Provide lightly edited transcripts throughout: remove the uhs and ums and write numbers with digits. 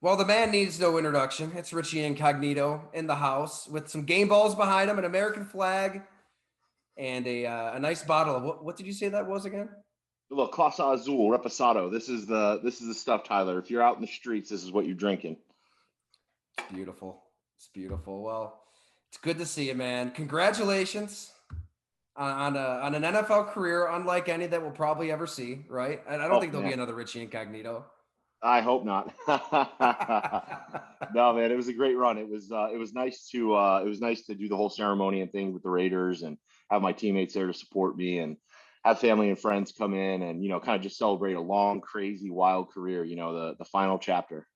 Well, the man needs no introduction. It's Richie Incognito in the house with some game balls behind him, an American flag, and a nice bottle of what did you say that was again? Look, Casa Azul, Reposado. This is the stuff, Tyler. If you're out in the streets, this is what you're drinking. It's beautiful. It's beautiful. Well, it's good to see you, man. Congratulations on an NFL career unlike any that we'll probably ever see, right? And I don't Oh think there'll be man, another Richie Incognito. I hope not. No, man, it was a great run. It was nice to do the whole ceremony and thing with the Raiders and have my teammates there to support me and have family and friends come in and kind of just celebrate a long, crazy, wild career. The final chapter.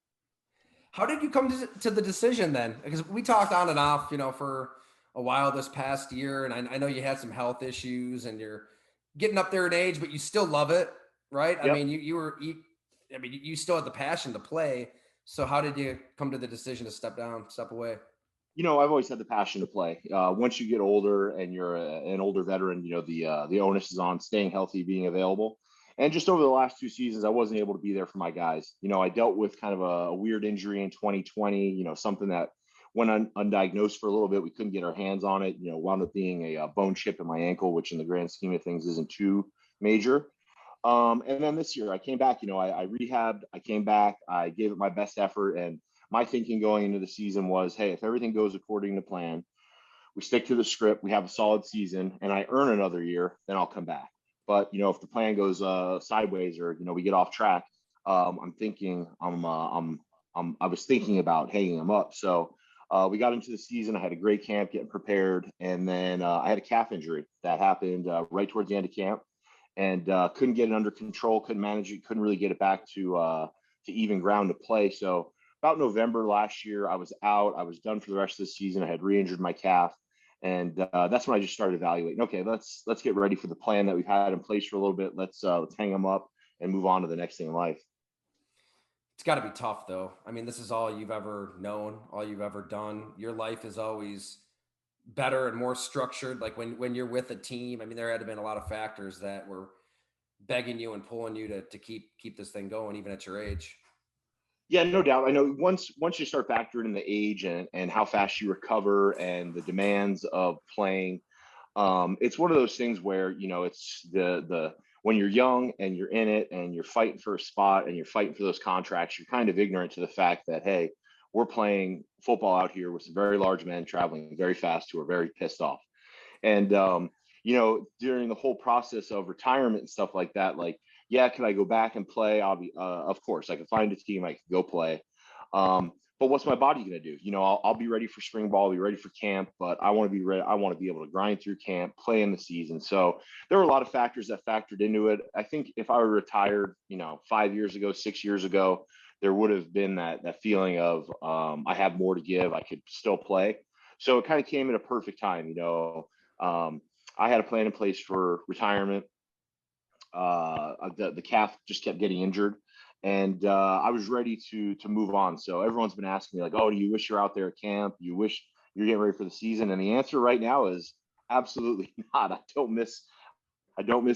How did you come to the decision then? Because we talked on and off, for a while this past year, and I know you had some health issues, and you're getting up there in age, but you still love it, right? I Yep. mean, you still had the passion to play. So how did you come to the decision to step down, step away? I've always had the passion to play. Once you get older and you're an older veteran, the onus is on staying healthy, being available. And just over the last two seasons, I wasn't able to be there for my guys. I dealt with kind of a weird injury in 2020. Something that went undiagnosed for a little bit. We couldn't get our hands on it. Wound up being a bone chip in my ankle, which in the grand scheme of things isn't too major. And then this year I came back, I rehabbed, I came back, I gave it my best effort. And my thinking going into the season was, hey, if everything goes according to plan, we stick to the script, we have a solid season, and I earn another year, then I'll come back. But, if the plan goes sideways or, we get off track, I'm thinking, I was thinking about hanging them up. So we got into the season. I had a great camp getting prepared. And then I had a calf injury that happened right towards the end of camp and couldn't get it under control, couldn't manage it, couldn't really get it back to even ground to play. So about November last year, I was out. I was done for the rest of the season. I had re-injured my calf, and that's when I just started evaluating. Okay, let's get ready for the plan that we've had in place for a little bit. Let's hang them up and move on to the next thing in life. It's got to be tough, though. I mean, this is all you've ever known, all you've ever done. Your life is always better and more structured. Like when you're with a team, I mean, there had to been a lot of factors that were begging you and pulling you to keep this thing going, even at your age. Yeah, no doubt. I know once you start factoring in the age and how fast you recover and the demands of playing, it's one of those things where it's the when you're young and you're in it and you're fighting for a spot and you're fighting for those contracts, you're kind of ignorant to the fact that hey, we're playing football out here with some very large men traveling very fast who are very pissed off. And during the whole process of retirement and stuff like that, like, yeah, can I go back and play? I'll be, of course, I can find a team, I can go play. But what's my body going to do? I'll be ready for spring ball, I'll be ready for camp, but I want to be ready. I want to be able to grind through camp, play in the season. So there were a lot of factors that factored into it. I think if I were retired, 5 years ago, 6 years ago, there would have been that feeling of I have more to give. I could still play. So it kind of came at a perfect time. Um, I had a plan in place for retirement. The calf just kept getting injured, and I was ready to move on. So everyone's been asking me like, "Oh, do you wish you're out there at camp? You wish you're getting ready for the season?" And the answer right now is absolutely not. I don't miss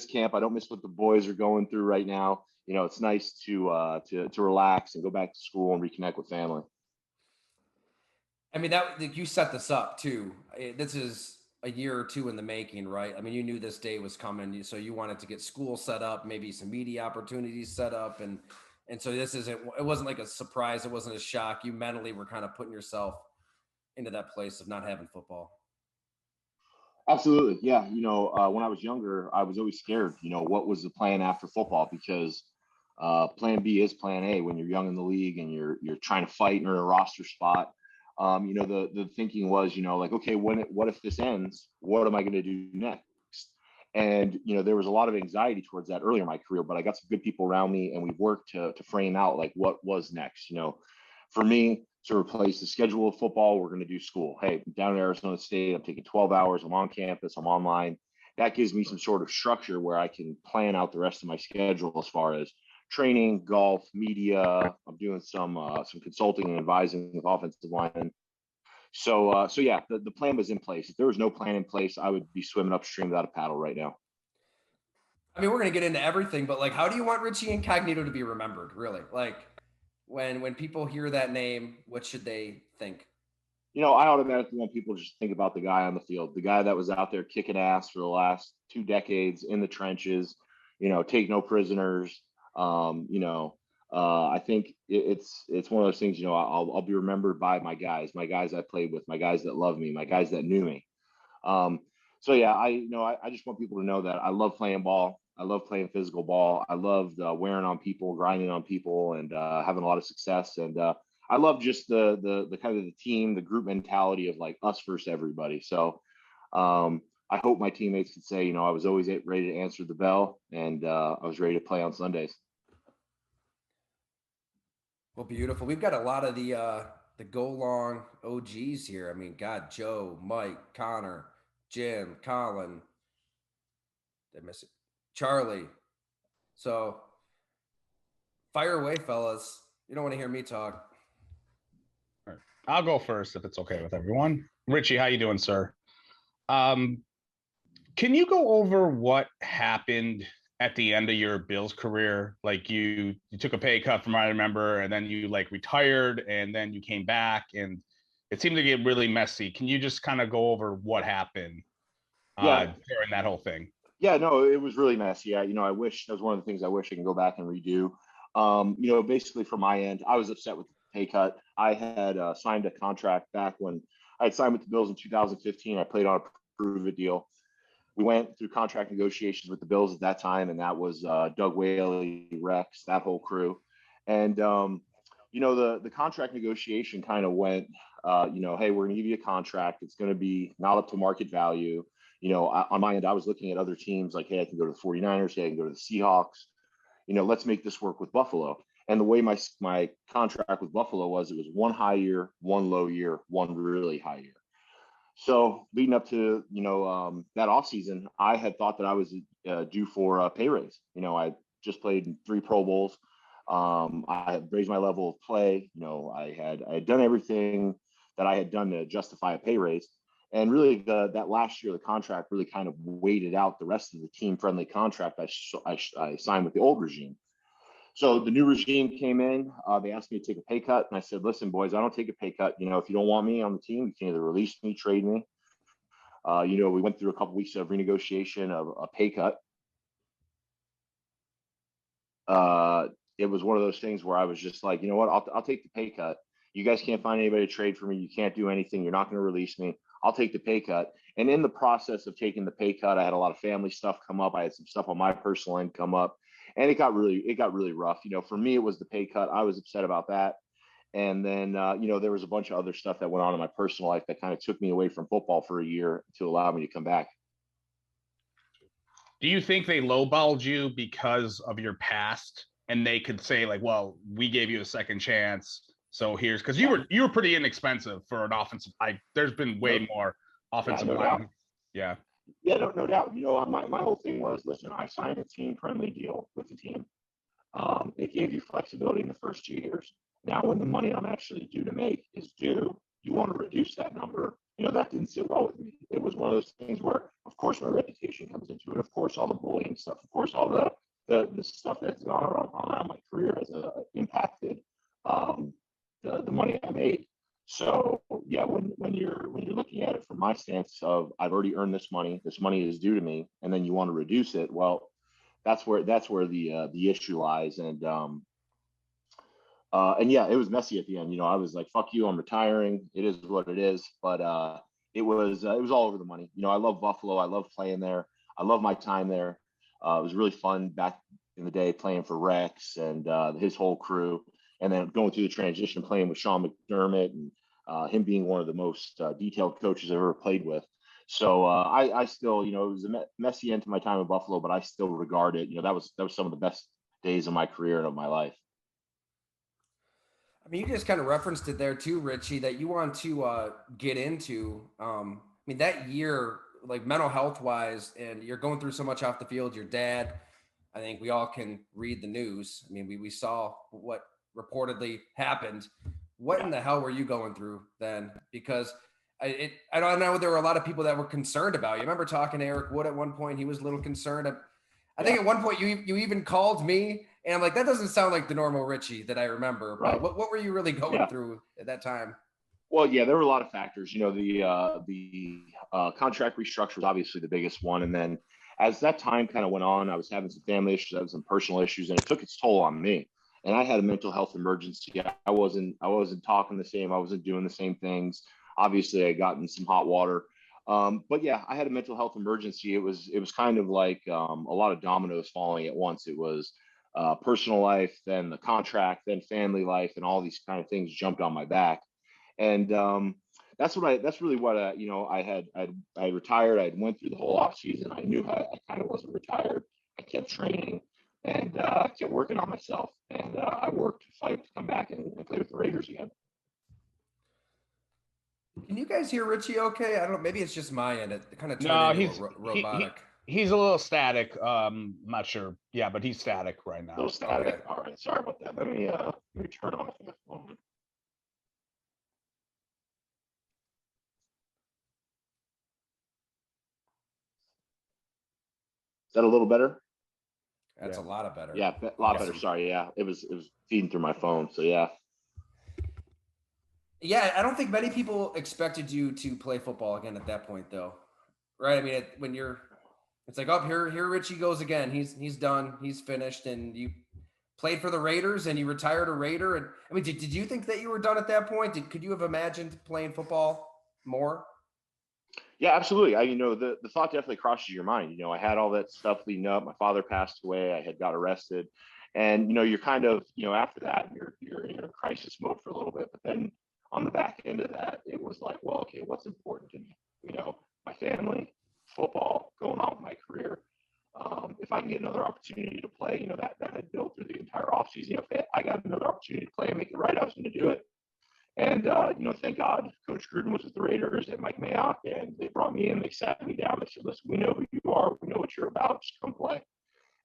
camp. I don't miss what the boys are going through right now. It's nice to relax and go back to school and reconnect with family. I mean, that like, you set this up too. This is a year or two in the making, right? I mean, you knew this day was coming, so you wanted to get school set up, maybe some media opportunities set up, and so this isn't. It wasn't like a surprise. It wasn't a shock. You mentally were kind of putting yourself into that place of not having football. Absolutely. Yeah. When I was younger, I was always scared, what was the plan after football? Because plan B is plan A when you're young in the league and you're trying to fight in a roster spot. The thinking was, like, okay, what if this ends? What am I going to do next? And, there was a lot of anxiety towards that earlier in my career, but I got some good people around me and we worked to frame out like what was next. For me to replace the schedule of football, we're going to do school. Hey, I'm down in Arizona State. I'm taking 12 hours. I'm on campus. I'm online. That gives me some sort of structure where I can plan out the rest of my schedule as far as training, golf, media. I'm doing some consulting and advising with offensive linemen. So yeah, the plan was in place. If there was no plan in place, I would be swimming upstream without a paddle right now. I mean, we're gonna get into everything, but like, how do you want Richie Incognito to be remembered? Really, like, when people hear that name, what should they think? I automatically want people to just think about the guy on the field, the guy that was out there kicking ass for the last 2 decades in the trenches, take no prisoners. I think it's one of those things. I'll be remembered by my guys I played with, my guys that love me, my guys that knew me. Um, so yeah, I just want people to know that I love playing ball. I love playing physical ball. I loved wearing on people, grinding on people, and having a lot of success. And I love just the kind of the team, the group mentality of like us versus everybody. So I hope my teammates could say, I was always ready to answer the bell, and I was ready to play on Sundays. Well, beautiful. We've got a lot of the go long OGs here. I mean, God, Joe, Mike, Connor, Jim, Colin. Did I miss it? Charlie. So fire away, fellas. You don't want to hear me talk. All right. I'll go first if it's okay with everyone. Richie, how you doing, sir? Um, can you go over what happened at the end of your Bills career? Like you took a pay cut from what I remember, and then you like retired, and then you came back, and it seemed to get really messy. Can you just kind of go over what happened Yeah, during that whole thing? yeah, no, it was really messy. I wish that was one of the things I wish I can go back and redo. Basically from my end, I was upset with the pay cut. I had signed a contract back when I had signed with the Bills in 2015. I played on a prove it deal. We went through contract negotiations with the Bills at that time, and that was Doug Whaley, Rex, that whole crew. And the contract negotiation kind of went, hey, we're going to give you a contract. It's going to be not up to market value. On my end, I was looking at other teams like, hey, I can go to the 49ers. Hey, I can go to the Seahawks. Let's make this work with Buffalo. And the way my contract with Buffalo was, it was one high year, one low year, one really high year. So leading up to that offseason, I had thought that I was due for a pay raise. I just played in 3 Pro Bowls. I had raised my level of play. I had done everything that I had done to justify a pay raise. And really, that last year, the contract really kind of waited out the rest of the team-friendly contract I signed with the old regime. So the new regime came in. They asked me to take a pay cut, and I said, "Listen, boys, I don't take a pay cut. If you don't want me on the team, you can either release me, trade me." We went through a couple weeks of renegotiation of a pay cut. It was one of those things where I was just like, you know what, I'll take the pay cut. You guys can't find anybody to trade for me. You can't do anything. You're not going to release me. I'll take the pay cut. And in the process of taking the pay cut, I had a lot of family stuff come up. I had some stuff on my personal end come up, and it got really rough. For me, it was the pay cut. I was upset about that. And then, there was a bunch of other stuff that went on in my personal life that kind of took me away from football for a year to allow me to come back. Do you think they lowballed you because of your past, and they could say like, "Well, we gave you a second chance, so here's," because you were pretty inexpensive for an offensive. There's been way more offensive line. Yeah. Yeah, no doubt. My whole thing was, listen, I signed a team-friendly deal with the team. It gave you flexibility in the first 2 years. Now, when the money I'm actually due to make is due, you want to reduce that number. That didn't sit well with me. It was one of those things where, of course, my reputation comes into it. Of course, all the bullying stuff. Of course, all the stuff that's gone around my career has impacted the money I made. So yeah, when you're looking at it from my stance of I've already earned this money is due to me, and then you want to reduce it, well, that's where the issue lies. And yeah, it was messy at the end. I was like, "Fuck you, I'm retiring." It is what it is. But it was all over the money. I love Buffalo. I love playing there. I love my time there. It was really fun back in the day playing for Rex and his whole crew, and then going through the transition, playing with Sean McDermott and him being one of the most detailed coaches I've ever played with. So I still, it was a messy end to my time in Buffalo, but I still regard it. That was some of the best days of my career and of my life. I mean, you just kind of referenced it there too, Richie, that you want to get into. I mean, that year, like mental health wise, and you're going through so much off the field. Your dad, I think we all can read the news. I mean, we saw what reportedly happened. What in the hell were you going through then? Because I don't know. There were a lot of people that were concerned about you. I remember talking to Eric Wood at one point. He was a little concerned. I think at one point you even called me And I'm like, that doesn't sound like the normal Richie that I remember. Right. But what were you really going Yeah. through at that time? Well, yeah, there were a lot of factors. You know, the contract restructure was obviously the biggest one, and then as that time kind of went on, I was having some family issues, I had some personal issues, and it took its toll on me. And I had a mental health emergency. I wasn't talking the same. I wasn't doing the same things. Obviously, I got in some hot water. But yeah, I had a mental health emergency. It was kind of like a lot of dominoes falling at once. It was personal life, then the contract, then family life, and all these kind of things jumped on my back. And that's really what I retired. I went through the whole off season. I knew I kind of wasn't retired. I kept training and kept working on myself. And I worked to fight to come back and play with the Raiders again. Can you guys hear Richie okay? I don't know. Maybe it's just my end. It kind of turned No, into robotic. He's a little static. Not sure. Yeah, but he's static right now. No static. Okay. All right. Sorry about that. Let me turn on my phone. Is that a little better? That's a lot of better. Yeah, a lot better. Sorry. Yeah, it was feeding through my phone. So yeah. Yeah, I don't think many people expected you to play football again at that point, though. Right? I mean, it's like, oh, here Richie goes again. He's done. He's finished. And you played for the Raiders and you retired a Raider. And I mean, did you think that you were done at that point? Could you have imagined playing football more? Yeah, absolutely. The thought definitely crosses your mind. I had all that stuff leading up. My father passed away. I had got arrested, and you're kind of, after that, you're in a crisis mode for a little bit. But then on the back end of that, it was like, well, okay, what's important to me? My family, football, going on with my career. If I can get another opportunity to play, that had built through the entire offseason. If I got another opportunity to play and make it right, I was going to do it. And, thank God Coach Gruden was with the Raiders and Mike Mayock, and they brought me in. They sat me down. They said, listen, we know who you are. We know what you're about. Just come play.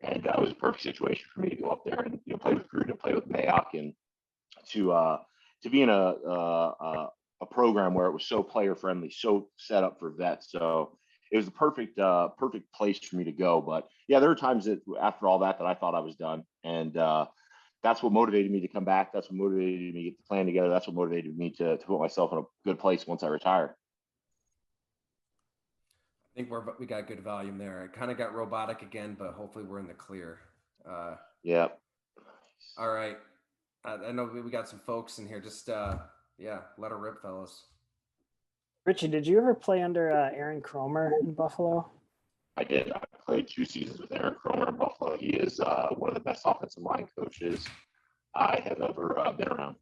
And it was a perfect situation for me to go up there and play with Gruden and play with Mayock, and to be in a program where it was so player friendly, so set up for vets. So it was the perfect place for me to go. But yeah, there were times that after all that I thought I was done. And that's what motivated me to come back. That's what motivated me to get the plan together. That's what motivated me to put myself in a good place once I retired. I think we got good volume there. It kind of got robotic again, but hopefully we're in the clear. Yeah. All right. I know we got some folks in here. Just let her rip, fellas. Richie, did you ever play under Aaron Kromer in Buffalo? I did. I played 2 seasons with Aaron Kromer in Buffalo. He is one of the best offensive line coaches I have ever been around.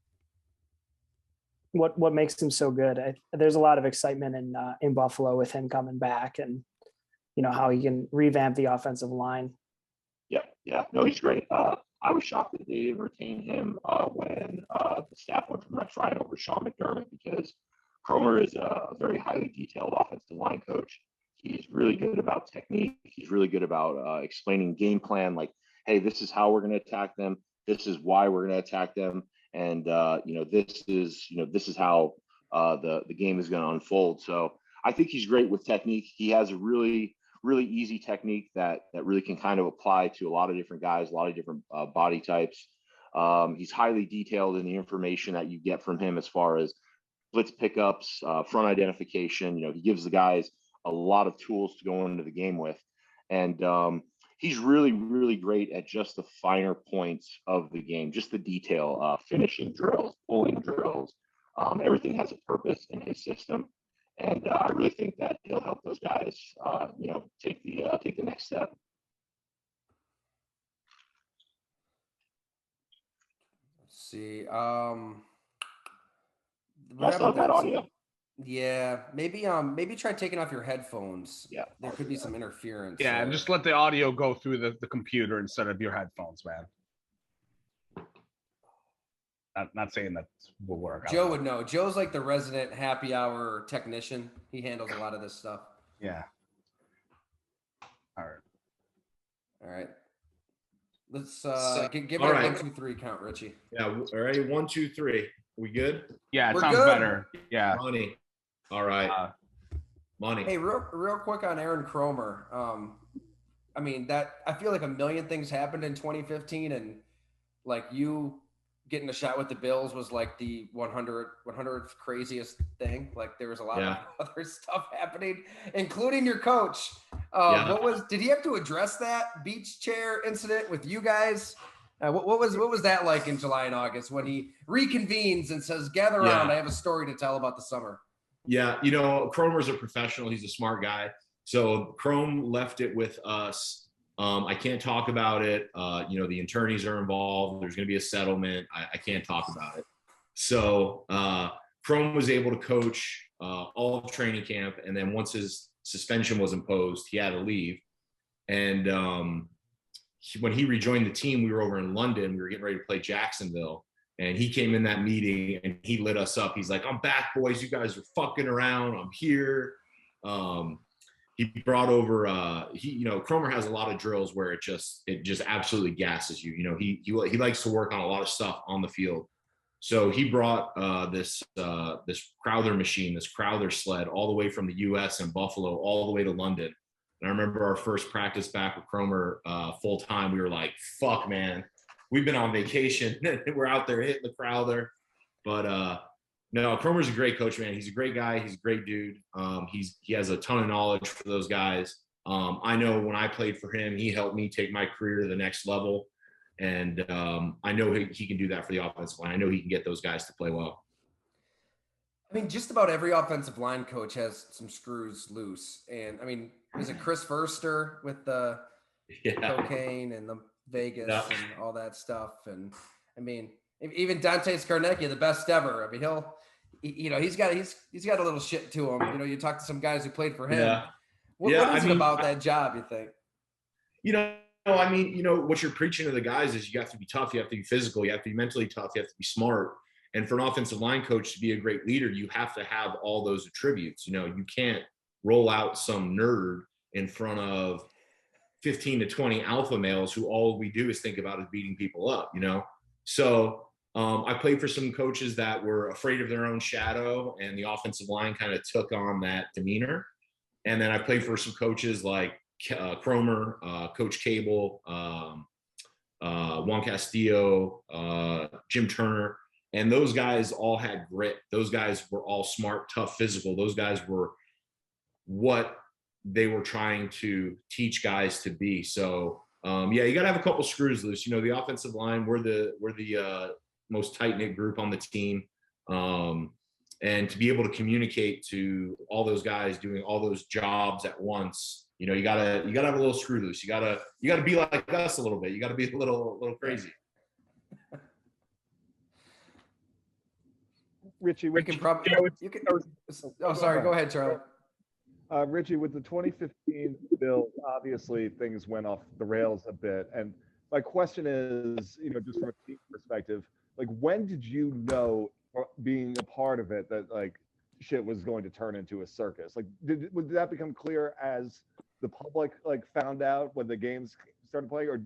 What makes him so good? There's a lot of excitement in Buffalo with him coming back, and how he can revamp the offensive line. Yeah. No, he's great. I was shocked that they didn't retain him when the staff went from Rex Ryan over Sean McDermott, because Kromer is a very highly detailed offensive line coach. He's really good about technique. He's really good about explaining game plan. Like, hey, this is how we're going to attack them. This is why we're going to attack them. And this is how the game is going to unfold. So I think he's great with technique. He has a really easy technique that really can kind of apply to a lot of different guys, a lot of different body types. He's highly detailed in the information that you get from him as far as blitz pickups, front identification. He gives the guys a lot of tools to go into the game with. And he's really great at just the finer points of the game, just the detail, finishing drills, pulling drills. Everything has a purpose in his system. And I really think that he'll help those guys, take the next step. Let's see. That's not bad audio. Yeah, maybe try taking off your headphones. Yeah, there could be some interference. Yeah, and just let the audio go through the computer instead of your headphones, man. Not saying that will work. Joe would know. Joe's like the resident happy hour technician. He handles a lot of this stuff. Yeah. All right. Let's give it all a right. 1, 2, 3 count, Richie. Yeah. All right. 1, 2, 3. We good? Yeah, it We're sounds good. better. Yeah. Money. All right. Money. Hey, real quick on Aaron Kromer. I mean, that I feel like a million things happened in 2015, and like you getting a shot with the Bills was like the 100th craziest thing. Like there was a lot of other stuff happening, including your coach. Did he have to address that beach chair incident with you guys? What was that like in July and August when he reconvenes and says, gather around, I have a story to tell about the summer? Yeah, you know, Cromer's a professional. He's a smart guy. So Chrome left it with us. I can't talk about it. You know, the attorneys are involved. There's going to be a settlement. I can't talk about it. So Chrome was able to coach all of training camp. And then once his suspension was imposed, he had to leave. And when he rejoined the team, we were over in London. We were getting ready to play Jacksonville. And he came in that meeting and he lit us up. He's like, I'm back, boys. You guys are fucking around. I'm here. He brought over, you know, Cromer has a lot of drills where it just absolutely gasses you. You know, he likes to work on a lot of stuff on the field. So he brought this Crowther machine, this Crowther sled all the way from the US and Buffalo all the way to London. And I remember our first practice back with Cromer full time. We were like, fuck, man. We've been on vacation. We're out there hitting the Crowther. But no, Cromer's a great coach, man. He's a great guy. He's a great dude. He has a ton of knowledge for those guys. I know when I played for him, he helped me take my career to the next level. And I know he can do that for the offensive line. I know he can get those guys to play well. I mean, just about every offensive line coach has some screws loose. And I mean, was it Chris Verster with the cocaine and the Vegas and all that stuff? And I mean, even Dante Scarnecchia, the best ever. I mean, he's got a little shit to him. You know, you talk to some guys who played for him. Yeah. What is it about that job, you think? You know, I mean, you know, what you're preaching to the guys is you have to be tough, you have to be physical, you have to be mentally tough, you have to be smart. And for an offensive line coach to be a great leader, you have to have all those attributes. You know, you can't roll out some nerd in front of 15 to 20 alpha males who all we do is think about is beating people up, you know? So I played for some coaches that were afraid of their own shadow, and the offensive line kind of took on that demeanor. And then I played for some coaches like Cromer, Coach Cable, Juan Castillo, Jim Turner. And those guys all had grit. Those guys were all smart, tough, physical. Those guys were what they were trying to teach guys to be. So you got to have a couple screws loose. You know, the offensive line, we're the most tight-knit group on the team. And to be able to communicate to all those guys doing all those jobs at once, you know, you gotta have a little screw loose. You gotta be like us a little bit. You gotta be a little crazy. Richie, We can probably. Sorry. Go ahead, Charlie. Richie, with the 2015 bill, obviously things went off the rails a bit. And my question is, you know, just from a team perspective, like when did you know, being a part of it, that like shit was going to turn into a circus? Like, did that become clear as the public like found out when the games started playing, or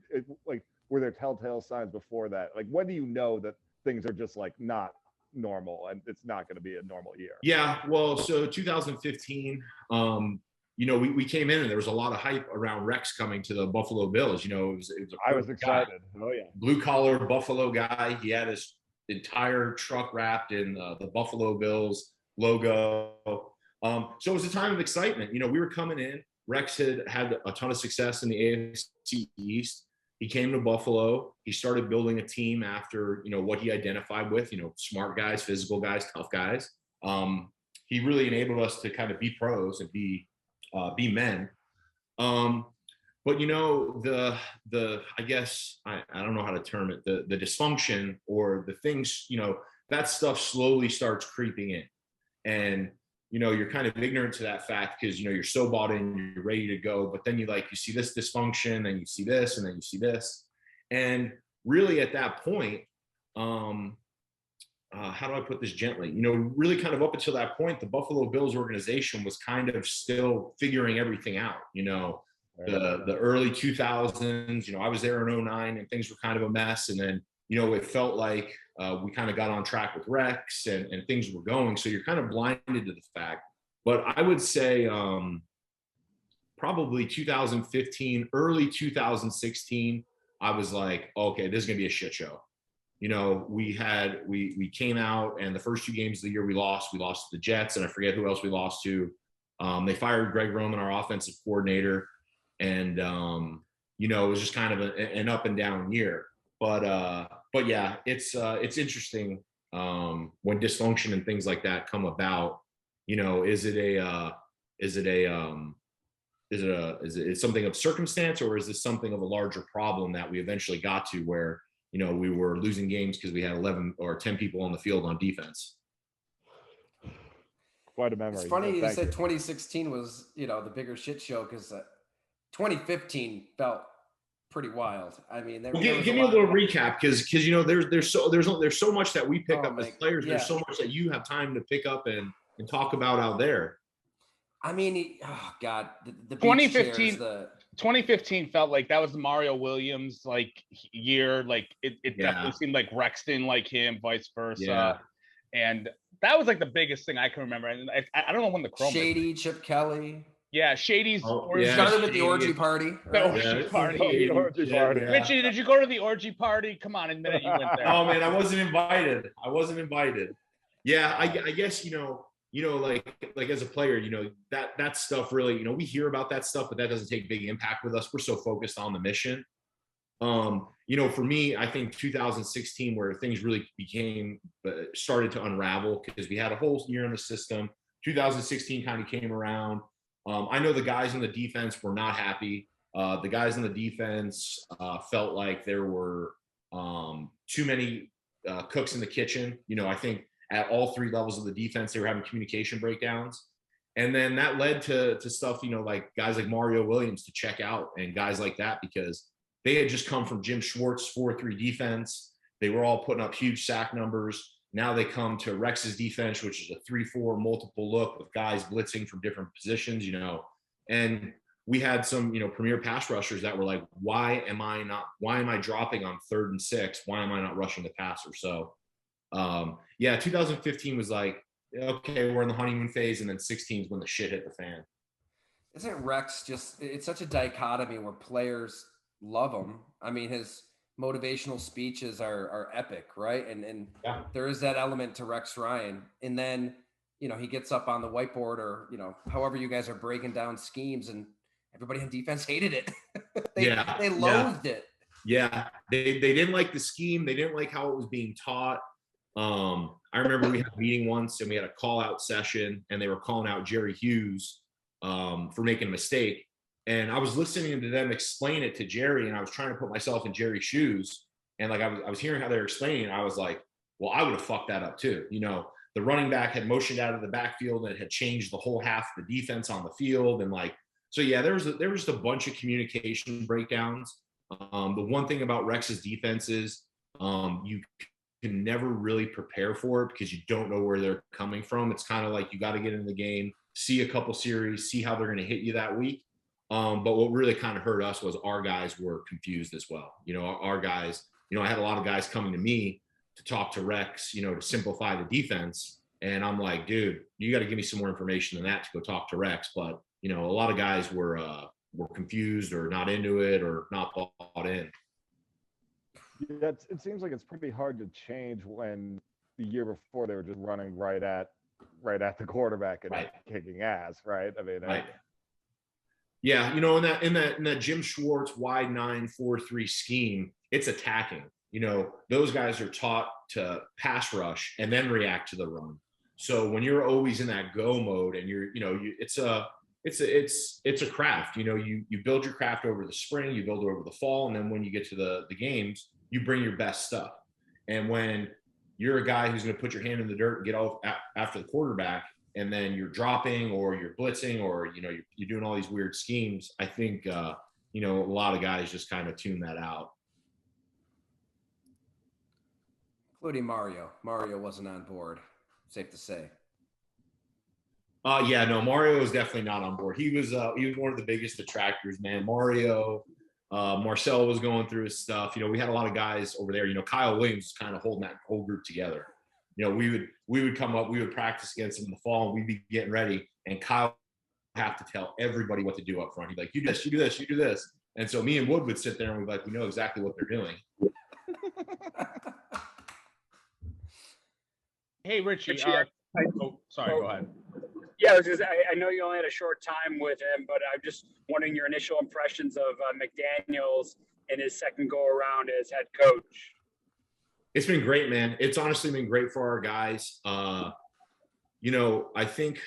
like were there telltale signs before that? Like, when do you know that things are just like not normal and it's not going to be a normal year? Yeah, well, so 2015, you know, we came in and there was a lot of hype around Rex coming to the Buffalo Bills. You know, it was I was excited. Oh yeah, blue collar Buffalo guy. He had his entire truck wrapped in the Buffalo Bills logo. So it was a time of excitement. You know, we were coming in. Rex had a ton of success in the AFC East. He came to Buffalo. He started building a team after, you know, what he identified with, you know, smart guys, physical guys, tough guys. He really enabled us to kind of be pros and be men. But you know, the I guess I don't know how to term it, the dysfunction or the things, you know, that stuff slowly starts creeping in. And you know, you're kind of ignorant to that fact because, you know, you're so bought in, you're ready to go. But then you see this dysfunction, and you see this, and then you see this. And really at that point, how do I put this gently? You know, really kind of up until that point, the Buffalo Bills organization was kind of still figuring everything out. You know, the early 2000s, you know, I was there in 2009 and things were kind of a mess. And then, you know, it felt like we kind of got on track with Rex and things were going. So you're kind of blinded to the fact. But I would say probably 2015, early 2016, I was like, okay, this is going to be a shit show. you know, we came out, and the first 2 games of the year we lost to the Jets, and I forget who else we lost to. They fired Greg Roman, our offensive coordinator, and you know, it was just kind of an up and down year. But yeah, it's interesting when dysfunction and things like that come about. You know, is it something of circumstance, or is this something of a larger problem that we eventually got to where, you know, we were losing games because we had 11 or 10 people on the field on defense? Quite a memory. It's funny you Thank said 2016 was, you know, the bigger shit show, because 2015 felt pretty wild. I mean, Well, give me a little recap, because you know, there's so much that we pick up as players. Yeah. There's so much that you have time to pick up and talk about out there. I mean, oh God, the 2015 chairs, 2015 felt like that was the Mario Williams like year. Like it definitely seemed like Rexton like him, vice versa. Yeah. And that was like the biggest thing I can remember. And I don't know when the Chrome Shady, Chip Kelly. Yeah, Shady's started with the orgy party. The orgy party. The orgy party. Yeah. Richie, did you go to the orgy party? Come on, admit it, you went there. Oh man, I wasn't invited. Yeah, I guess, you know, like as a player, you know, that stuff really, you know, we hear about that stuff, but that doesn't take big impact with us. We're so focused on the mission. You know, for me, I think 2016, where things really started to unravel, because we had a whole year in the system. 2016 kind of came around. I know the guys in the defense were not happy. The guys in the defense felt like there were too many cooks in the kitchen. You know, I think at all 3 levels of the defense, they were having communication breakdowns. And then that led to stuff, you know, like guys like Mario Williams to check out, and guys like that, because they had just come from Jim Schwartz 4-3 defense. They were all putting up huge sack numbers. Now they come to Rex's defense, which is a 3-4 multiple look with guys blitzing from different positions, you know. And we had some, you know, premier pass rushers that were like, why am I dropping on 3rd and 6? Why am I not rushing the passer? So yeah, 2015 was like, okay, we're in the honeymoon phase, and then 16 is when the shit hit the fan. Isn't Rex just, it's such a dichotomy where players love him. I mean, his motivational speeches are epic, right? And Yeah. there is that element to Rex Ryan. And then, you know, he gets up on the whiteboard, or, you know, however you guys are breaking down schemes, and everybody on defense hated it. They loathed it. Yeah, they didn't like the scheme. They didn't like how it was being taught. I remember we had a meeting once, and we had a call out session, and they were calling out Jerry Hughes for making a mistake. And I was listening to them explain it to Jerry, and I was trying to put myself in Jerry's shoes. And like I was hearing how they were explaining it, I was like, well, I would have fucked that up too. You know, the running back had motioned out of the backfield, and it had changed the whole half of the defense on the field. And like, so yeah, there was just a bunch of communication breakdowns. The one thing about Rex's defense is you can never really prepare for it, because you don't know where they're coming from. It's kind of like you got to get in the game, see a couple series, see how they're going to hit you that week. But what really kind of hurt us was our guys were confused as well. You know, our guys, you know, I had a lot of guys coming to me to talk to Rex, you know, to simplify the defense. And I'm like, dude, you got to give me some more information than that to go talk to Rex. But, you know, a lot of guys were confused, or not into it, or not bought in. Yeah, it seems like it's pretty hard to change when the year before they were just running right at the quarterback and kicking ass, right? I mean, yeah, you know, in that Jim Schwartz wide 9-4-3 scheme, it's attacking. You know, those guys are taught to pass rush and then react to the run. So when you're always in that go mode, and it's a craft. You know, you build your craft over the spring, you build it over the fall, and then when you get to the games, you bring your best stuff. And when you're a guy who's going to put your hand in the dirt and get off after the quarterback, and then you're dropping, or you're blitzing, or, you know, you're doing all these weird schemes, I think, you know, a lot of guys just kind of tune that out. Including Mario. Mario wasn't on board, safe to say. Yeah, no, Mario was definitely not on board. He was one of the biggest detractors, man. Mario, Marcel was going through his stuff. You know, we had a lot of guys over there. You know, Kyle Williams was kind of holding that whole group together. You know, we would come up, we would practice against him in the fall, and we'd be getting ready, and Kyle would have to tell everybody what to do up front. He'd be like, you do this, you do this, you do this. And so me and Wood would sit there, and we'd be like, we know exactly what they're doing. Hey, Richie. Richie, Oh, sorry. Go ahead. Yeah, I know you only had a short time with him, but I'm just wondering your initial impressions of Mcdaniels in his second go around as head coach. It's been great, man. It's honestly been great for our guys. You know, I think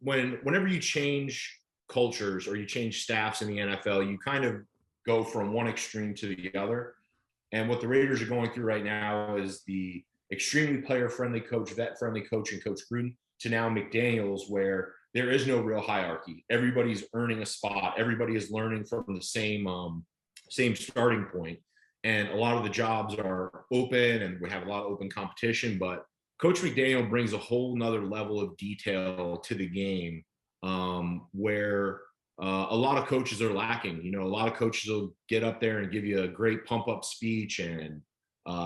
whenever you change cultures or you change staffs in the NFL, you kind of go from one extreme to the other. And what the Raiders are going through right now is the extremely player-friendly coach, vet-friendly coach, and Coach Gruden to now McDaniels, where there is no real hierarchy. Everybody's earning a spot. Everybody is learning from the same starting point. And a lot of the jobs are open, and we have a lot of open competition. But Coach McDaniel brings a whole nother level of detail to the game, where a lot of coaches are lacking. You know, a lot of coaches will get up there and give you a great pump-up speech and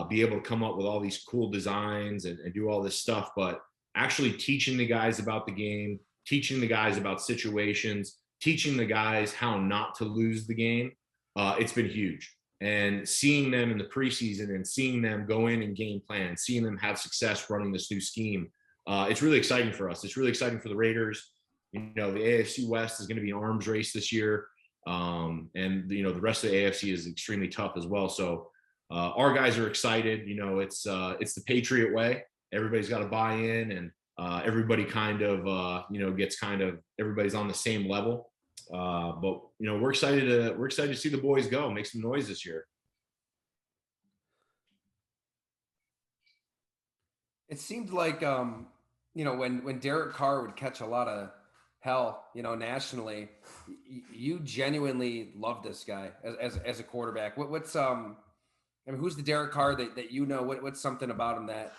be able to come up with all these cool designs and do all this stuff. But actually teaching the guys about the game, teaching the guys about situations, teaching the guys how not to lose the game, it's been huge. And seeing them in the preseason and seeing them go in and game plan, seeing them have success running this new scheme, it's really exciting for us. It's really exciting for the Raiders. You know, the AFC West is going to be an arms race this year. And, you know, the rest of the AFC is extremely tough as well. So our guys are excited. You know, it's the Patriot way. Everybody's got to buy in, and everybody kind of, you know, gets kind of, everybody's on the same level. But you know, we're excited to see the boys go, make some noise this year. It seemed like you know, when Derek Carr would catch a lot of hell, you know, nationally, you genuinely love this guy as a quarterback. What's I mean, who's the Derek Carr that you know? What's something about him that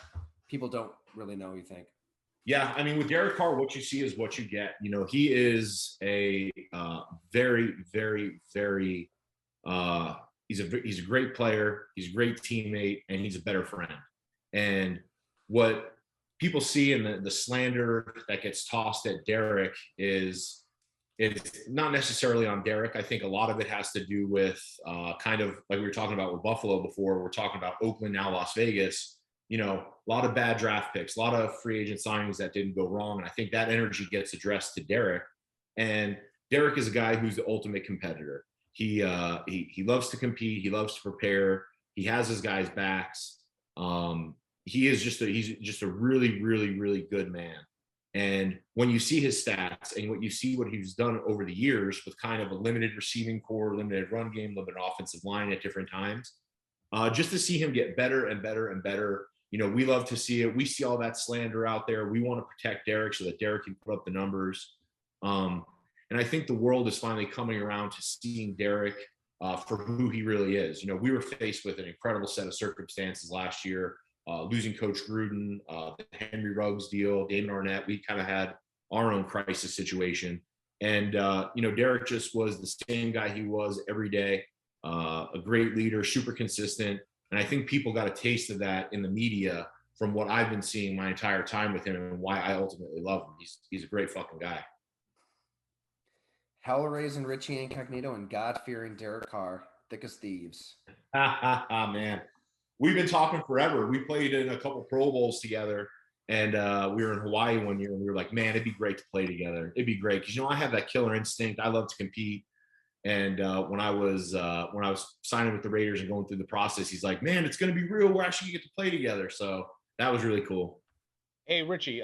people don't really know, you think? Yeah, I mean, with Derek Carr, what you see is what you get. You know, he is a very, very, very he's a great player. He's a great teammate, and he's a better friend. And what people see in the slander that gets tossed at Derek is not necessarily on Derek. I think a lot of it has to do with kind of like we were talking about with Buffalo before. We're talking about Oakland, now Las Vegas. You know, a lot of bad draft picks, a lot of free agent signings that didn't go wrong. And I think that energy gets addressed to Derek. And Derek is a guy who's the ultimate competitor. He loves to compete. He loves to prepare. He has his guys' backs. He's just a really, really, really good man. And when you see his stats and what he's done over the years with kind of a limited receiving core, limited run game, limited offensive line at different times, just to see him get better and better and better. You know, we love to see it. We see all that slander out there. We want to protect Derek so that Derek can put up the numbers. And I think the world is finally coming around to seeing Derek for who he really is. You know, we were faced with an incredible set of circumstances last year, losing Coach Gruden, the Henry Ruggs deal, David Arnett. We kind of had our own crisis situation. And, you know, Derek just was the same guy he was every day, a great leader, super consistent. And I think people got a taste of that in the media from what I've been seeing my entire time with him and why I ultimately love him. He's a great fucking guy. Hell-raising Richie Incognito and God-fearing Derek Carr, thick as thieves. Man, we've been talking forever. We played in a couple Pro Bowls together, and we were in Hawaii one year, and we were like, man, it'd be great to play together. It'd be great because, you know, I have that killer instinct. I love to compete. And when I was signing with the Raiders and going through the process, he's like, man, it's going to be real. We're actually going to get to play together. So that was really cool. Hey, Richie,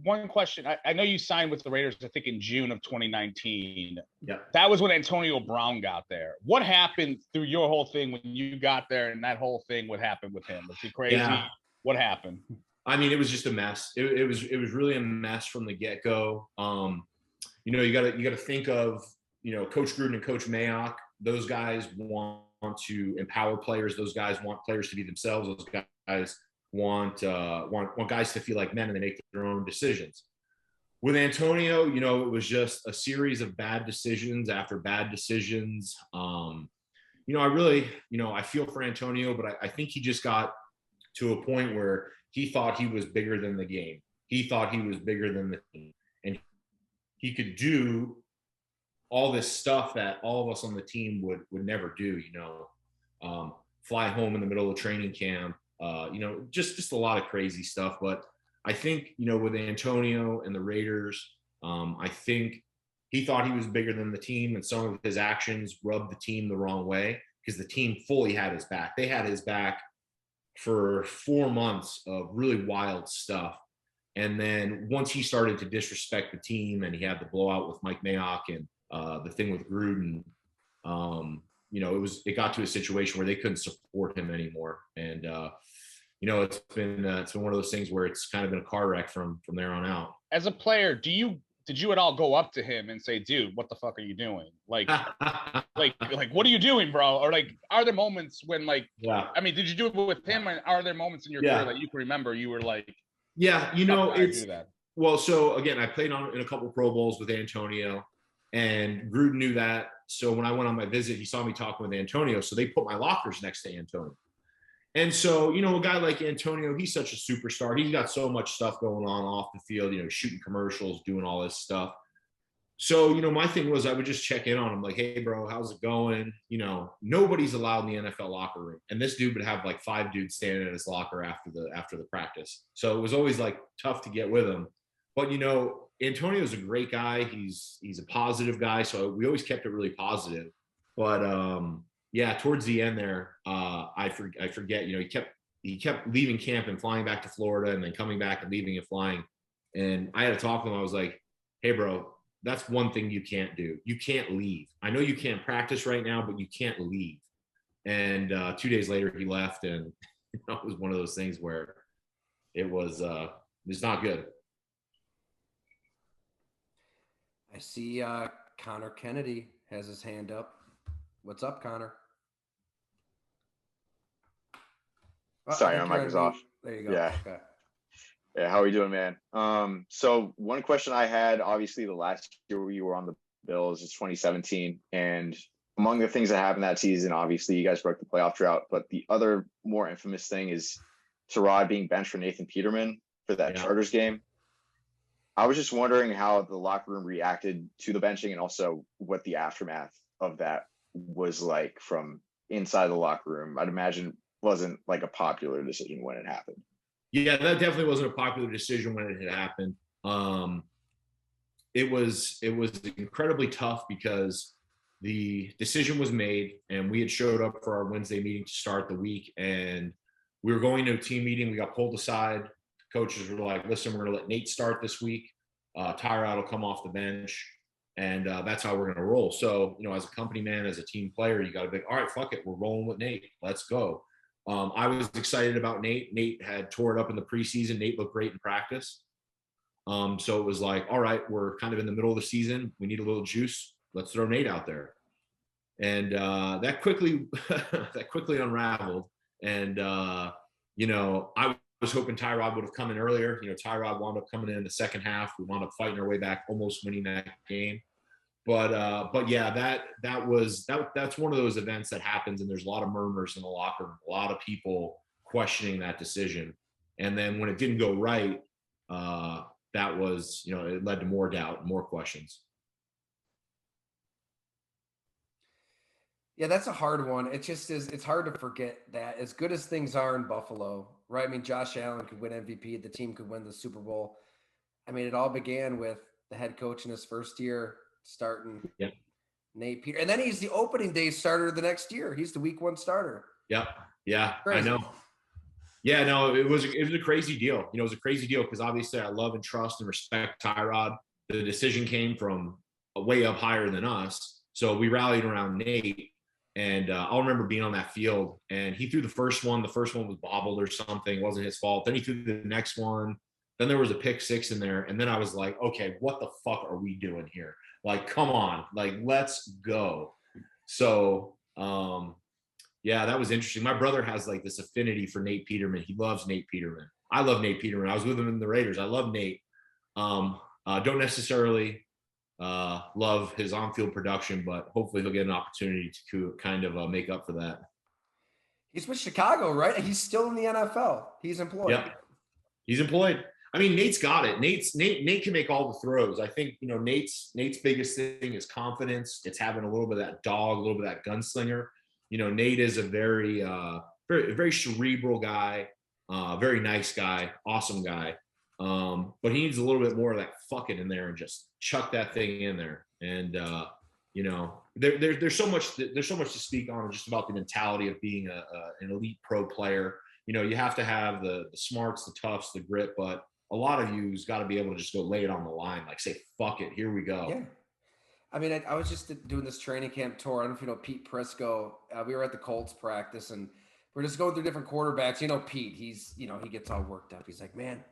one question. I know you signed with the Raiders, I think, in June of 2019. Yeah. That was when Antonio Brown got there. What happened through your whole thing when you got there and that whole thing, what happened with him? Was he crazy? Yeah. What happened? I mean, it was just a mess. It was really a mess from the get-go. You know, you gotta think of, you know, Coach Gruden and Coach Mayock. Those guys want to empower players. Those guys want players to be themselves. Those guys want guys to feel like men and they make their own decisions. With Antonio, you know, it was just a series of bad decisions after bad decisions. You know, I really, you know, I feel for Antonio, but I think he just got to a point where he thought he was bigger than the game. He thought he was bigger than the team, and he could do all this stuff that all of us on the team would never do, you know, fly home in the middle of training camp, just a lot of crazy stuff. But I think, with Antonio and the Raiders, I think he thought he was bigger than the team, and some of his actions rubbed the team the wrong way because the team fully had his back. They had his back for 4 months of really wild stuff. And then once he started to disrespect the team and he had the blowout with Mike Mayock and the thing with Gruden, it got to a situation where they couldn't support him anymore. And, it's been one of those things where it's kind of been a car wreck from there on out. As a player, did you at all go up to him and say, dude, what the fuck are you doing? Like, what are you doing, bro? Or like, are there moments when did you do it with him? And are there moments in your career that you can remember you were like, it's, well, so again, I played in a couple of Pro Bowls with Antonio, and Gruden knew that. So when I went on my visit, he saw me talking with Antonio. So they put my lockers next to Antonio. And so, a guy like Antonio, he's such a superstar. He's got so much stuff going on off the field, shooting commercials, doing all this stuff. So, my thing was I would just check in on him like, hey, bro, how's it going? Nobody's allowed in the NFL locker room. And this dude would have like 5 dudes standing at his locker after the practice. So it was always like tough to get with him. But, Antonio's a great guy. He's a positive guy. So we always kept it really positive. But, towards the end there, I forget, he kept leaving camp and flying back to Florida and then coming back and leaving and flying. And I had to talk to him. I was like, hey, bro, that's one thing you can't do. You can't leave. I know you can't practice right now, but you can't leave. And 2 days later, he left. And it was one of those things where it was not good. I see Connor Kennedy has his hand up. What's up, Connor? Sorry, my mic was off. There you go. Yeah. Okay. Yeah, how are you doing, man? So one question I had, obviously the last year you were on the Bills is 2017. And among the things that happened that season, obviously you guys broke the playoff drought, but the other more infamous thing is Tyrod being benched for Nathan Peterman for that Chargers game. I was just wondering how the locker room reacted to the benching and also what the aftermath of that was like from inside the locker room. I'd imagine wasn't like a popular decision when it happened. Yeah, that definitely wasn't a popular decision when it had happened. It was incredibly tough because the decision was made and we had showed up for our Wednesday meeting to start the week, and we were going to a team meeting. We got pulled aside. Coaches were like, listen, we're going to let Nate start this week. Tyrod will come off the bench. And that's how we're going to roll. So, as a company man, as a team player, you got to be, all right, fuck it. We're rolling with Nate. Let's go. I was excited about Nate. Nate had tore it up in the preseason. Nate looked great in practice. So it was like, all right, we're kind of in the middle of the season. We need a little juice. Let's throw Nate out there. And that quickly unraveled. And, I was hoping Tyrod would have come in earlier. Tyrod wound up coming in the second half. We wound up fighting our way back, almost winning that game. But yeah, that's one of those events that happens, and there's a lot of murmurs in the locker room, a lot of people questioning that decision. And then when it didn't go right, that was, it led to more doubt, more questions. Yeah, that's a hard one. It just is. It's hard to forget that as good as things are in Buffalo, right? I mean, Josh Allen could win MVP. The team could win the Super Bowl. I mean, it all began with the head coach in his first year starting Nate Peter. And then he's the opening day starter the next year. He's the week 1 starter. Yeah. Yeah, Crazy. I know. Yeah, no, it was a crazy deal. It was a crazy deal because obviously I love and trust and respect Tyrod. The decision came from way up higher than us. So we rallied around Nate. And I'll remember being on that field, and he threw the first one. The first one was bobbled or something. It wasn't his fault. Then he threw the next one. Then there was a pick 6 in there. And then I was like, okay, what the fuck are we doing here? Like, come on. Like, let's go. So, yeah, that was interesting. My brother has like this affinity for Nate Peterman. He loves Nate Peterman. I love Nate Peterman. I was with him in the Raiders. I love Nate. Don't necessarily love his on-field production, but hopefully he'll get an opportunity to kind of make up for that. He's with Chicago, right? He's still in the NFL. He's employed. Yep. He's employed. I mean, Nate's got it. Nate can make all the throws. I think, Nate's biggest thing is confidence. It's having a little bit of that dog, a little bit of that gunslinger. Nate is a very very cerebral guy, very nice guy, awesome guy. But he needs a little bit more of that fuck it in there and just chuck that thing in there. And you know, there's so much to speak on just about the mentality of being an elite pro player. You know, you have to have the smarts, the toughs, the grit, but a lot of you's got to be able to just go lay it on the line, like say, fuck it, here we go. Yeah. I mean, I was just doing this training camp tour. I don't know if you know Pete Prisco. We were at the Colts practice, and we're just going through different quarterbacks. You know, Pete, he gets all worked up. He's like, man,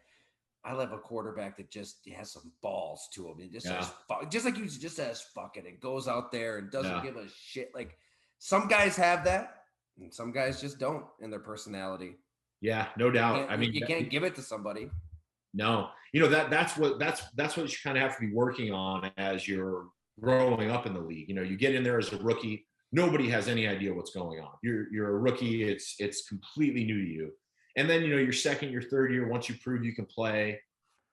I love a quarterback that just has some balls to him. He just says, fuck, just like you just says, fuck it, and goes out there and doesn't give a shit. Like some guys have that, and some guys just don't in their personality. Yeah, no doubt. I mean, you can't give it to somebody. No, you know, that's what you kind of have to be working on as you're growing up in the league. You know, you get in there as a rookie, nobody has any idea what's going on. You're a rookie, it's completely new to you. And then, you know, your second, your third year, once you prove you can play,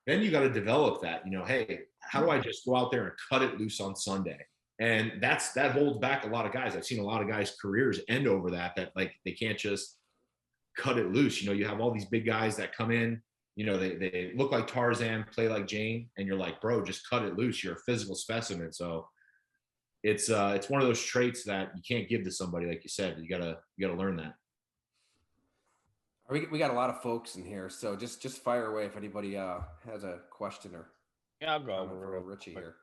then you got to develop that, you know, hey, how do I just go out there and cut it loose on Sunday? And that holds back a lot of guys. I've seen a lot of guys' careers end over that like they can't just cut it loose. You know, you have all these big guys that come in, you know, they look like Tarzan, play like Jane, and you're like, bro, just cut it loose. You're a physical specimen. So it's one of those traits that you can't give to somebody, like you said. You gotta learn that. We got a lot of folks in here, so just fire away if anybody has a question or. Yeah, I'll go over Richie here.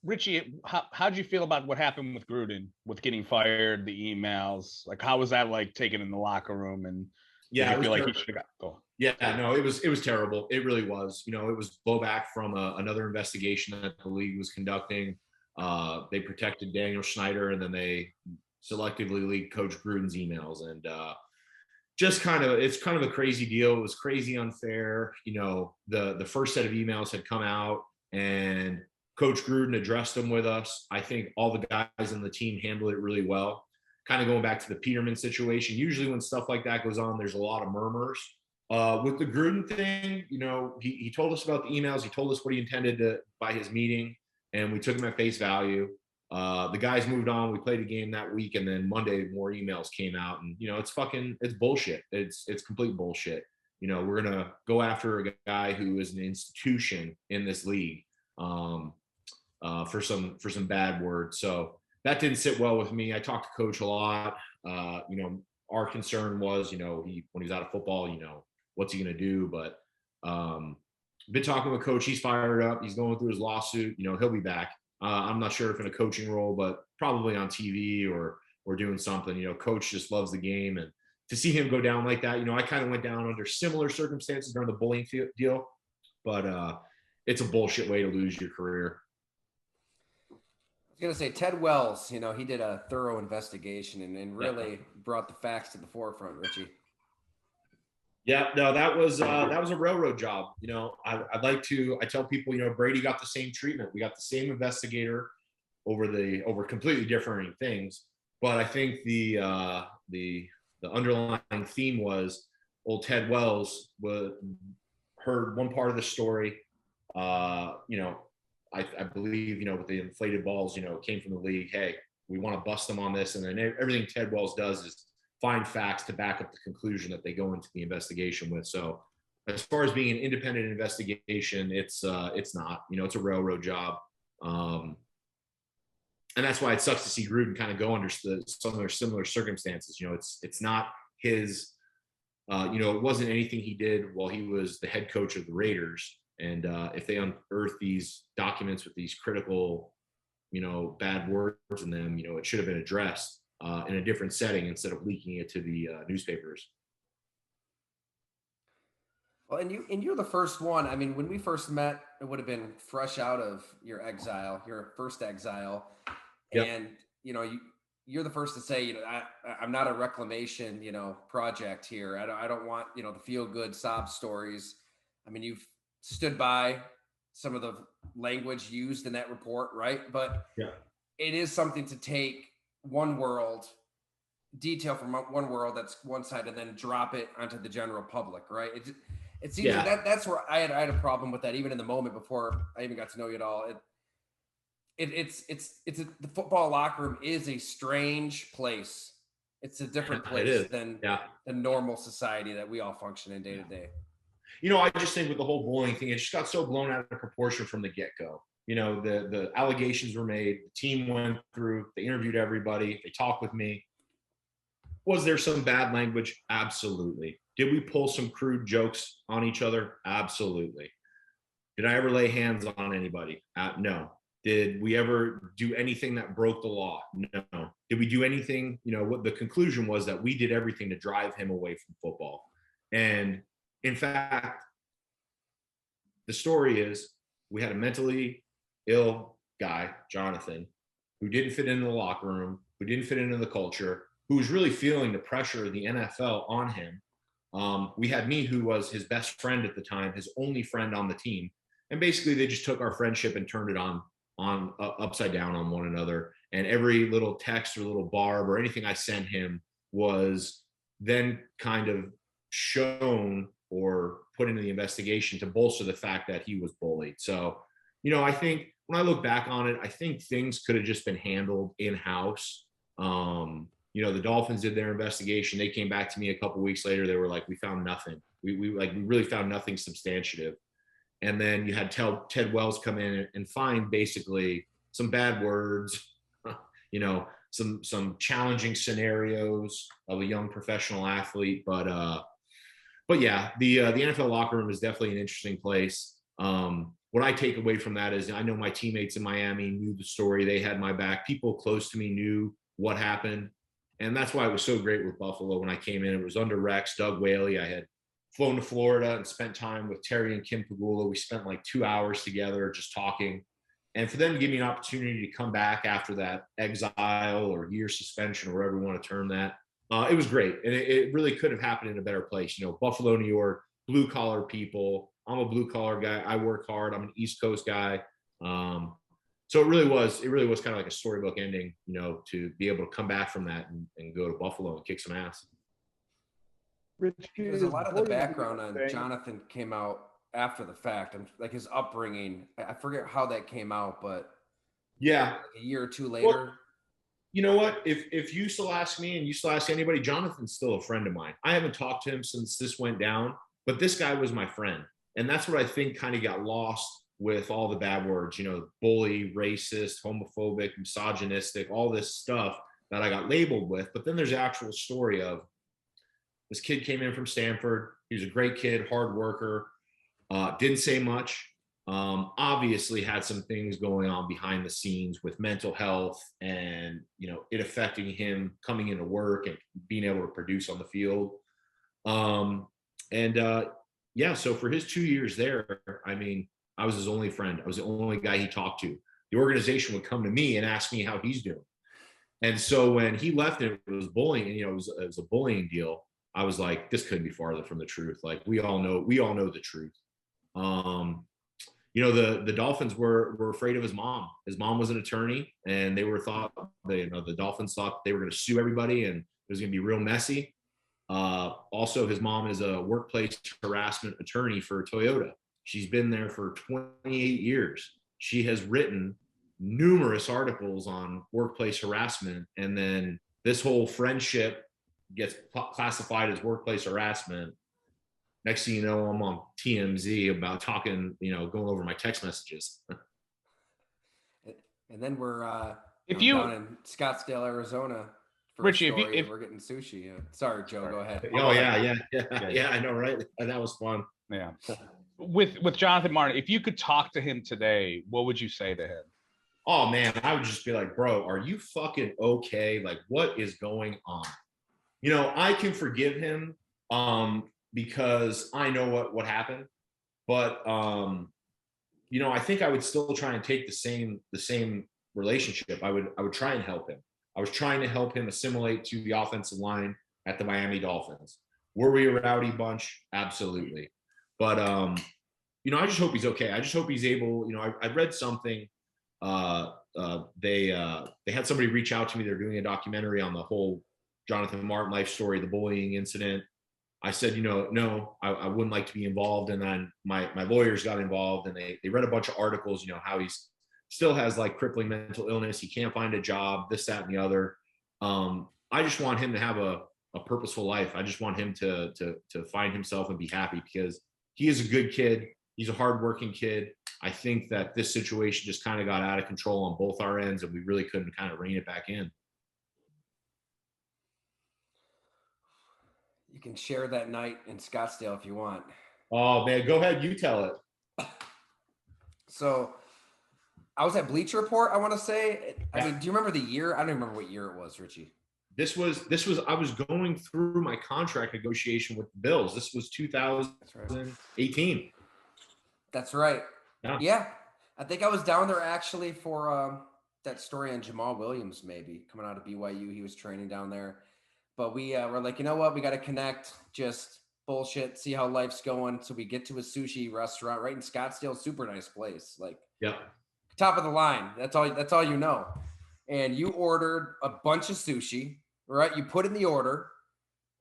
Richie, how'd you feel about what happened with Gruden, with getting fired, the emails? Like, how was that like taken in the locker room? And yeah, I feel like he should have got. Yeah, no, it was terrible. It really was. You know, it was blowback from another investigation that the league was conducting. They protected Daniel Snyder, and then they selectively leaked Coach Gruden's emails, and it's kind of a crazy deal. It was crazy unfair. You know, the first set of emails had come out, and Coach Gruden addressed them with us. I think all the guys on the team handled it really well. Kind of going back to the Peterman situation. Usually when stuff like that goes on, there's a lot of murmurs. With the Gruden thing, you know, he told us about the emails. He told us what he intended by his meeting, and we took him at face value. The guys moved on. We played a game that week, and then Monday more emails came out, and you know, it's bullshit. It's complete bullshit. You know, we're gonna go after a guy who is an institution in this league for some bad words. So that didn't sit well with me. I talked to Coach a lot. You know, our concern was, you know, when he's out of football, you know, what's he going to do? But been talking with Coach. He's fired up. He's going through his lawsuit. You know, he'll be back. I'm not sure if in a coaching role, but probably on TV or doing something. You know, Coach just loves the game. And to see him go down like that, you know, I kind of went down under similar circumstances during the bullying deal. But it's a bullshit way to lose your career. I was going to say, Ted Wells, you know, he did a thorough investigation and really brought the facts to the forefront, Richie. Yeah, no, that was a railroad job. You know, I tell people, you know, Brady got the same treatment. We got the same investigator over completely differing things. But I think the underlying theme was old Ted Wells heard one part of the story. You know, I believe, you know, with the inflated balls, you know, came from the league. Hey, we want to bust them on this. And then everything Ted Wells does is find facts to back up the conclusion that they go into the investigation with. So as far as being an independent investigation, it's not, you know, it's a railroad job. And that's why it sucks to see Gruden kind of go under some of their similar circumstances. You know, it's not his, you know, it wasn't anything he did while he was the head coach of the Raiders. And if they unearth these documents with these critical, you know, bad words in them, you know, it should have been addressed in a different setting instead of leaking it to the newspapers. Well, and you're the first one. I mean, when we first met, it would have been fresh out of your exile, your first exile. Yep. And, you know, you're the first to say, you know, I'm not a reclamation, you know, project here. I don't want, you know, the feel good sob stories. I mean, you've stood by some of the language used in that report, right? But it is something to take one world detail from one world, that's one side, and then drop it onto the general public, right? It seems like that's where I had a problem with that, even in the moment before I even got to know you at all. The football locker room is a strange place, It's a different It place is. than Yeah. the normal society that we all function in day to day. You know, I just think with the whole bullying thing, it just got so blown out of proportion from the get-go. You know, the allegations were made, the team went through, they interviewed everybody, they talked with me. Was there some bad language? Absolutely. Did we pull some crude jokes on each other? Absolutely. Did I ever lay hands on anybody? No. Did we ever do anything that broke the law? No. Did we do anything? You know, what the conclusion was that we did everything to drive him away from football. And in fact, the story is we had a mentally ill guy, Jonathan, who didn't fit into the locker room, who didn't fit into the culture, who was really feeling the pressure of the NFL on him. We had me, who was his best friend at the time, his only friend on the team. And basically they just took our friendship and turned it on upside down on one another. And every little text or little barb or anything I sent him was then kind of shown or put into the investigation to bolster the fact that he was bullied. So, you know, I think when I look back on it, I think things could have just been handled in-house. You know, the Dolphins did their investigation. They came back to me a couple of weeks later. They were like, we found nothing. We really found nothing substantive. And then you had Ted Wells come in and find basically some bad words, you know, some challenging scenarios of a young professional athlete. But yeah, the NFL locker room is definitely an interesting place. What I take away from that is I know my teammates in Miami knew the story. They had my back. People close to me knew what happened. And that's why it was so great with Buffalo when I came in. It was under Rex, Doug Whaley. I had flown to Florida and spent time with Terry and Kim Pagula. We spent like 2 hours together just talking. And for them to give me an opportunity to come back after that exile or year suspension or whatever you want to term that, it was great. And it really could have happened in a better place. You know, Buffalo, New York, blue collar people. I'm a blue collar guy. I work hard. I'm an East Coast guy. So it really was kind of like a storybook ending, you know, to be able to come back from that and go to Buffalo and kick some ass. Because a lot of the background on Jonathan came out after the fact, and like his upbringing. I forget how that came out, but yeah, like a year or two later. Well, you know what? If you still ask me and you still ask anybody, Jonathan's still a friend of mine. I haven't talked to him since this went down, but this guy was my friend. And that's what I think kind of got lost with all the bad words, you know, bully, racist, homophobic, misogynistic, all this stuff that I got labeled with. But then there's the actual story of this kid came in from Stanford. He was a great kid, hard worker, didn't say much. Obviously had some things going on behind the scenes with mental health and, you know, it affecting him coming into work and being able to produce on the field. Yeah, so for his 2 years there, I mean, I was his only friend. I was the only guy he talked to. The organization would come to me and ask me how he's doing. And so when he left and it was bullying, and, you know, it was a bullying deal, I was like, this couldn't be farther from the truth. Like we all know the truth. You know, the Dolphins were afraid of his mom. His mom was an attorney, and the Dolphins thought they were going to sue everybody, and it was going to be real messy. Also, his mom is a workplace harassment attorney for Toyota. She's been there for 28 years. She has written numerous articles on workplace harassment, and then this whole friendship gets classified as workplace harassment. Next thing you know, I'm on TMZ about talking, you know, going over my text messages. And then we're down in Scottsdale, Arizona. Richie, if we're getting sushi. Sorry, Joe, go ahead. Oh yeah, I know, right? That was fun. Yeah. With Jonathan Martin, if you could talk to him today, what would you say to him? Oh man, I would just be like, bro, are you fucking okay? Like, what is going on? You know, I can forgive him because I know what happened. But you know, I think I would still try and take the same relationship. I would try and help him. I was trying to help him assimilate to the offensive line at the Miami Dolphins. Were we a rowdy bunch? Absolutely. But you know, I just hope he's okay. I just hope he's able, you know, I read something. They had somebody reach out to me. They're doing a documentary on the whole Jonathan Martin life story, the bullying incident. I said, you know, no, I wouldn't like to be involved. And then my lawyers got involved, and they read a bunch of articles, you know, how still has like crippling mental illness. He can't find a job, this, that, and the other. I just want him to have a purposeful life. I just want him to find himself and be happy, because he is a good kid. He's a hardworking kid. I think that this situation just kind of got out of control on both our ends, and we really couldn't kind of rein it back in. You can share that night in Scottsdale if you want. Oh man, go ahead. You tell it. So I was at Bleacher Report, I want to say. I mean, do you remember the year? I don't remember what year it was, Richie. This was I was going through my contract negotiation with the Bills. This was 2018. That's right. Yeah. Yeah. I think I was down there actually for that story on Jamal Williams, maybe coming out of BYU. He was training down there. But we were like, you know what? We got to connect, just bullshit, see how life's going. So we get to a sushi restaurant right in Scottsdale, super nice place. Like, yeah, top of the line. That's all you know. And you ordered a bunch of sushi, right? You put in the order,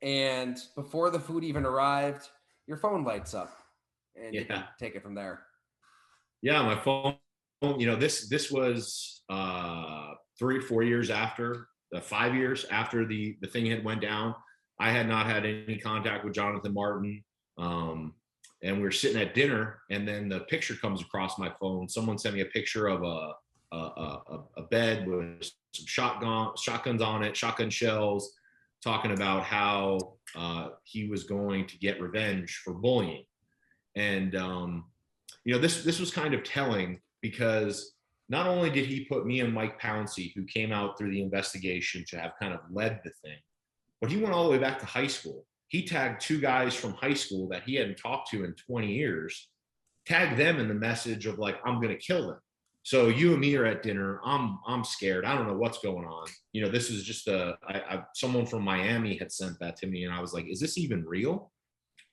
and before the food even arrived, your phone lights up, and you can take it from there. Yeah, my phone. You know, this was 3-4 years after, 5 years after the thing had went down. I had not had any contact with Jonathan Martin, and we were sitting at dinner, and then the picture comes across my phone. Someone sent me a picture of a bed with some shotguns on it, shotgun shells, talking about how he was going to get revenge for bullying. And you know, this was kind of telling, because not only did he put me and Mike Pouncey, who came out through the investigation to have kind of led the thing, but he went all the way back to high school. He tagged 2 guys from high school that he hadn't talked to in 20 years, tagged them in the message of like, I'm going to kill them. So you and me are at dinner. I'm scared. I don't know what's going on. You know, this is just someone from Miami had sent that to me, and I was like, is this even real?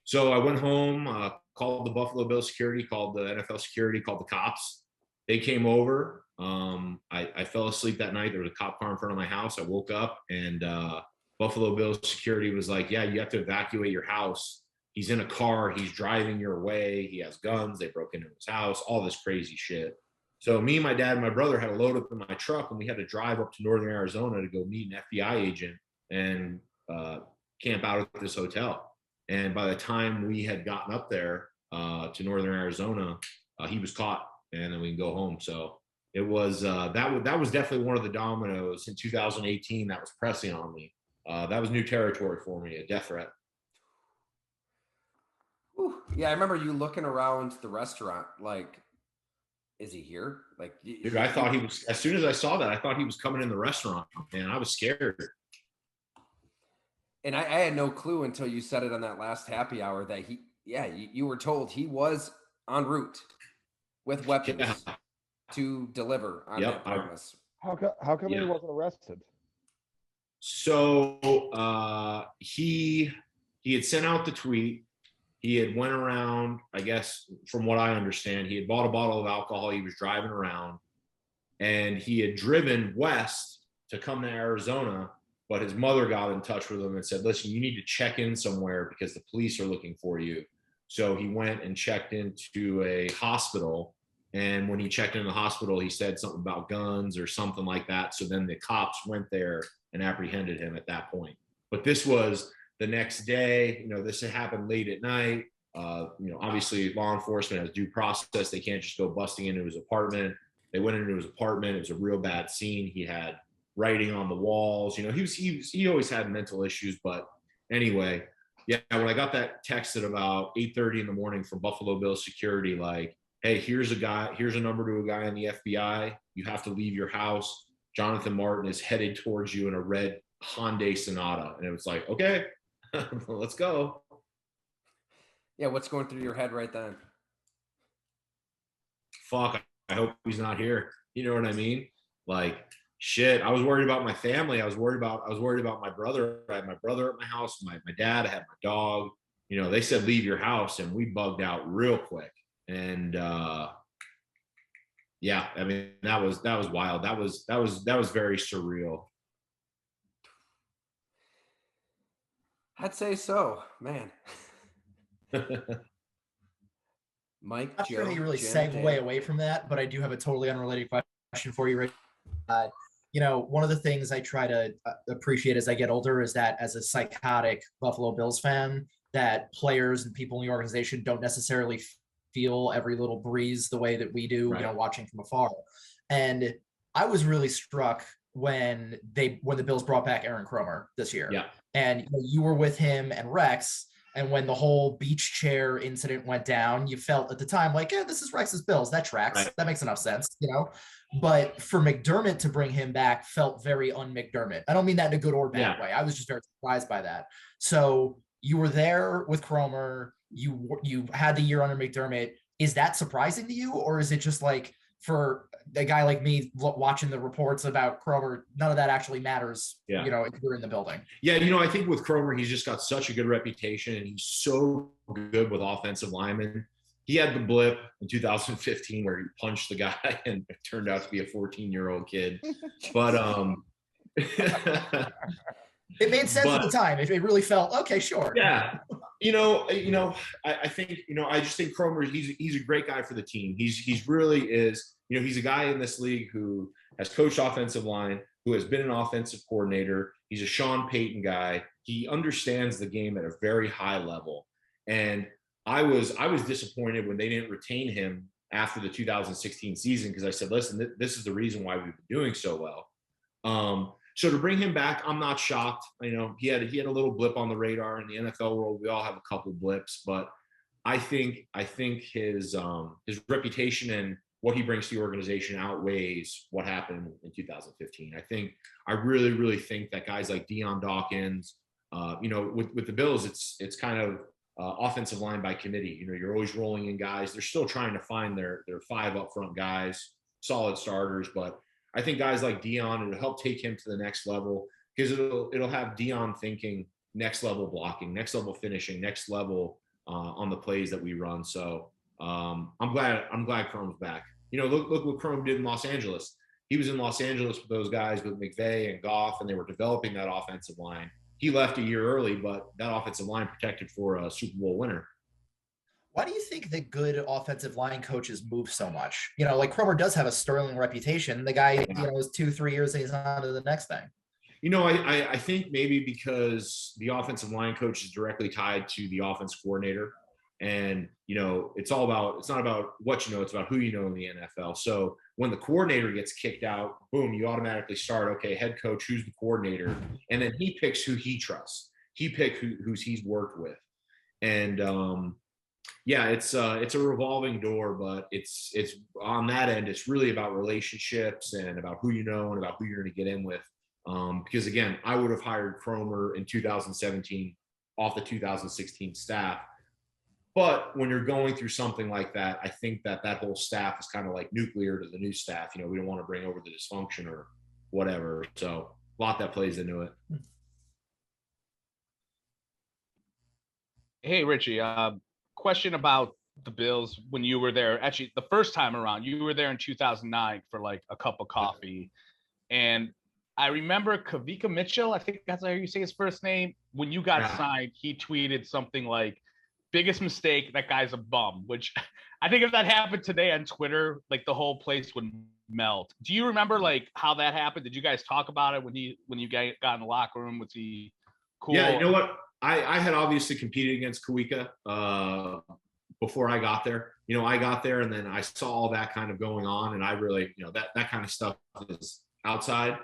So I went home, called the Buffalo Bills security, called the NFL security, called the cops. They came over. I fell asleep that night. There was a cop car in front of my house. I woke up, and Buffalo Bills security was like, yeah, you have to evacuate your house. He's in a car. He's driving your way. He has guns. They broke into his house, all this crazy shit. So me, my dad, and my brother had to load up in my truck, and we had to drive up to northern Arizona to go meet an FBI agent and camp out at this hotel. And by the time we had gotten up there to northern Arizona, he was caught, and then we can go home. So it was that was definitely one of the dominoes in 2018 that was pressing on me. That was new territory for me, a death threat. Whew. Yeah, I remember you looking around the restaurant like, is he here? Like, dude, I thought he was. As soon as I saw that, I thought he was coming in the restaurant, and I was scared. And I had no clue until you said it on that last happy hour that you were told he was en route with weapons to deliver on that promise. How come he wasn't arrested? So he had sent out the tweet. He had went around, I guess, from what I understand, he had bought a bottle of alcohol. He was driving around, and he had driven west to come to Arizona, but his mother got in touch with him and said, listen, you need to check in somewhere because the police are looking for you. So he went and checked into a hospital. And when he checked in the hospital, he said something about guns or something like that. So then the cops went there and apprehended him at that point. But this was the next day. You know, this had happened late at night. You know, obviously law enforcement has due process. They can't just go busting into his apartment. They went into his apartment. It was a real bad scene. He had writing on the walls. You know, he always had mental issues. But anyway, yeah, when I got that text at about 8:30 in the morning from Buffalo Bills security, like, hey, here's a number to a guy in the FBI. You have to leave your house. Jonathan Martin is headed towards you in a red Hyundai Sonata. And it was like, okay, let's go. Yeah, what's going through your head right then? Fuck, I hope he's not here. You know what I mean? Like, shit, I was worried about my family. I was worried about my brother. I had my brother at my house, my dad, I had my dog. You know, they said leave your house, and we bugged out real quick. And yeah, I mean, that was wild. That was very surreal. I'd say so, man. Mike, I'm not sure how you really Jim, segue Dan. away from that, but I do have a totally unrelated question for you, Rich. you know, one of the things I try to appreciate as I get older is that as a psychotic Buffalo Bills fan, that players and people in the organization don't necessarily feel every little breeze the way that we do, Right. you know, watching from afar. And I was really struck when the Bills brought back Aaron Kromer this year. Yeah. And you were with him and Rex. And when the whole beach chair incident went down, you felt at the time like, yeah, this is Rex's Bills. That tracks. Right. That makes enough sense, you know? But for McDermott to bring him back felt very un-McDermott. I don't mean that in a good or bad way. I was just very surprised by that. So you were there with Kromer. You had the year under McDermott. Is that surprising to you? Or is it just like, for a guy like me watching the reports about Kromer, none of that actually matters, Yeah. you know, if you're in the building? Yeah, you know, I think with Kromer, he's just got such a good reputation, and he's so good with offensive linemen. He had the blip in 2015 where he punched the guy, and it turned out to be a 14-year-old kid. But it made sense at the time. It really felt okay, sure. Yeah. I think, I just think Kromer, he's a great guy for the team. He's really is, he's a guy in this league who has coached offensive line, who has been an offensive coordinator. He's a Sean Payton guy. He understands the game at a very high level. And I was disappointed when they didn't retain him after the 2016 season, because I said, listen, this is the reason why we've been doing so well. So to bring him back, I'm not shocked. He had a little blip on the radar in the NFL world. We all have a couple blips, but I think his reputation and what he brings to the organization outweighs what happened in 2015. I really, really think that guys like Deion Dawkins, with the Bills, it's kind of offensive line by committee. You're always rolling in guys. They're still trying to find their 5 up front guys, solid starters, but I think guys like Deion, it'll help take him to the next level, because it'll have Deion thinking next level blocking, next level finishing, next level on the plays that we run. So I'm glad Krome's back. Look what Krome did in Los Angeles. He was in Los Angeles with those guys, with McVay and Goff, and they were developing that offensive line. He left a year early, but that offensive line protected for a Super Bowl winner. Why do you think that good offensive line coaches move so much? Like Kromer does have a sterling reputation. The guy, is 2-3 years and he's on to the next thing. I think maybe because the offensive line coach is directly tied to the offense coordinator. And, it's not about what it's about who you know in the NFL. So when the coordinator gets kicked out, boom, you automatically start, okay, head coach, who's the coordinator? And then he picks who he trusts. He picks who he's worked with. And, it's a revolving door, but it's on that end, it's really about relationships and about who you know and about who you're going to get in with. Because again, I would have hired Kromer in 2017 off the 2016 staff. But when you're going through something like that, I think that whole staff is kind of like nuclear to the new staff. We don't want to bring over the dysfunction or whatever. So a lot that plays into it. Hey, Richie, question about the Bills when you were there. Actually, the first time around, you were there in 2009 for like a cup of coffee. And I remember Kavika Mitchell, I think that's how you say his first name. When you got signed, he tweeted something like, biggest mistake, that guy's a bum, which I think if that happened today on Twitter, like the whole place would melt. Do you remember like how that happened? Did you guys talk about it when you got in the locker room? Was he cool? Yeah, you know what? I had obviously competed against Kawika before I got there. I got there and then I saw all that kind of going on, and I really, that kind of stuff is outside.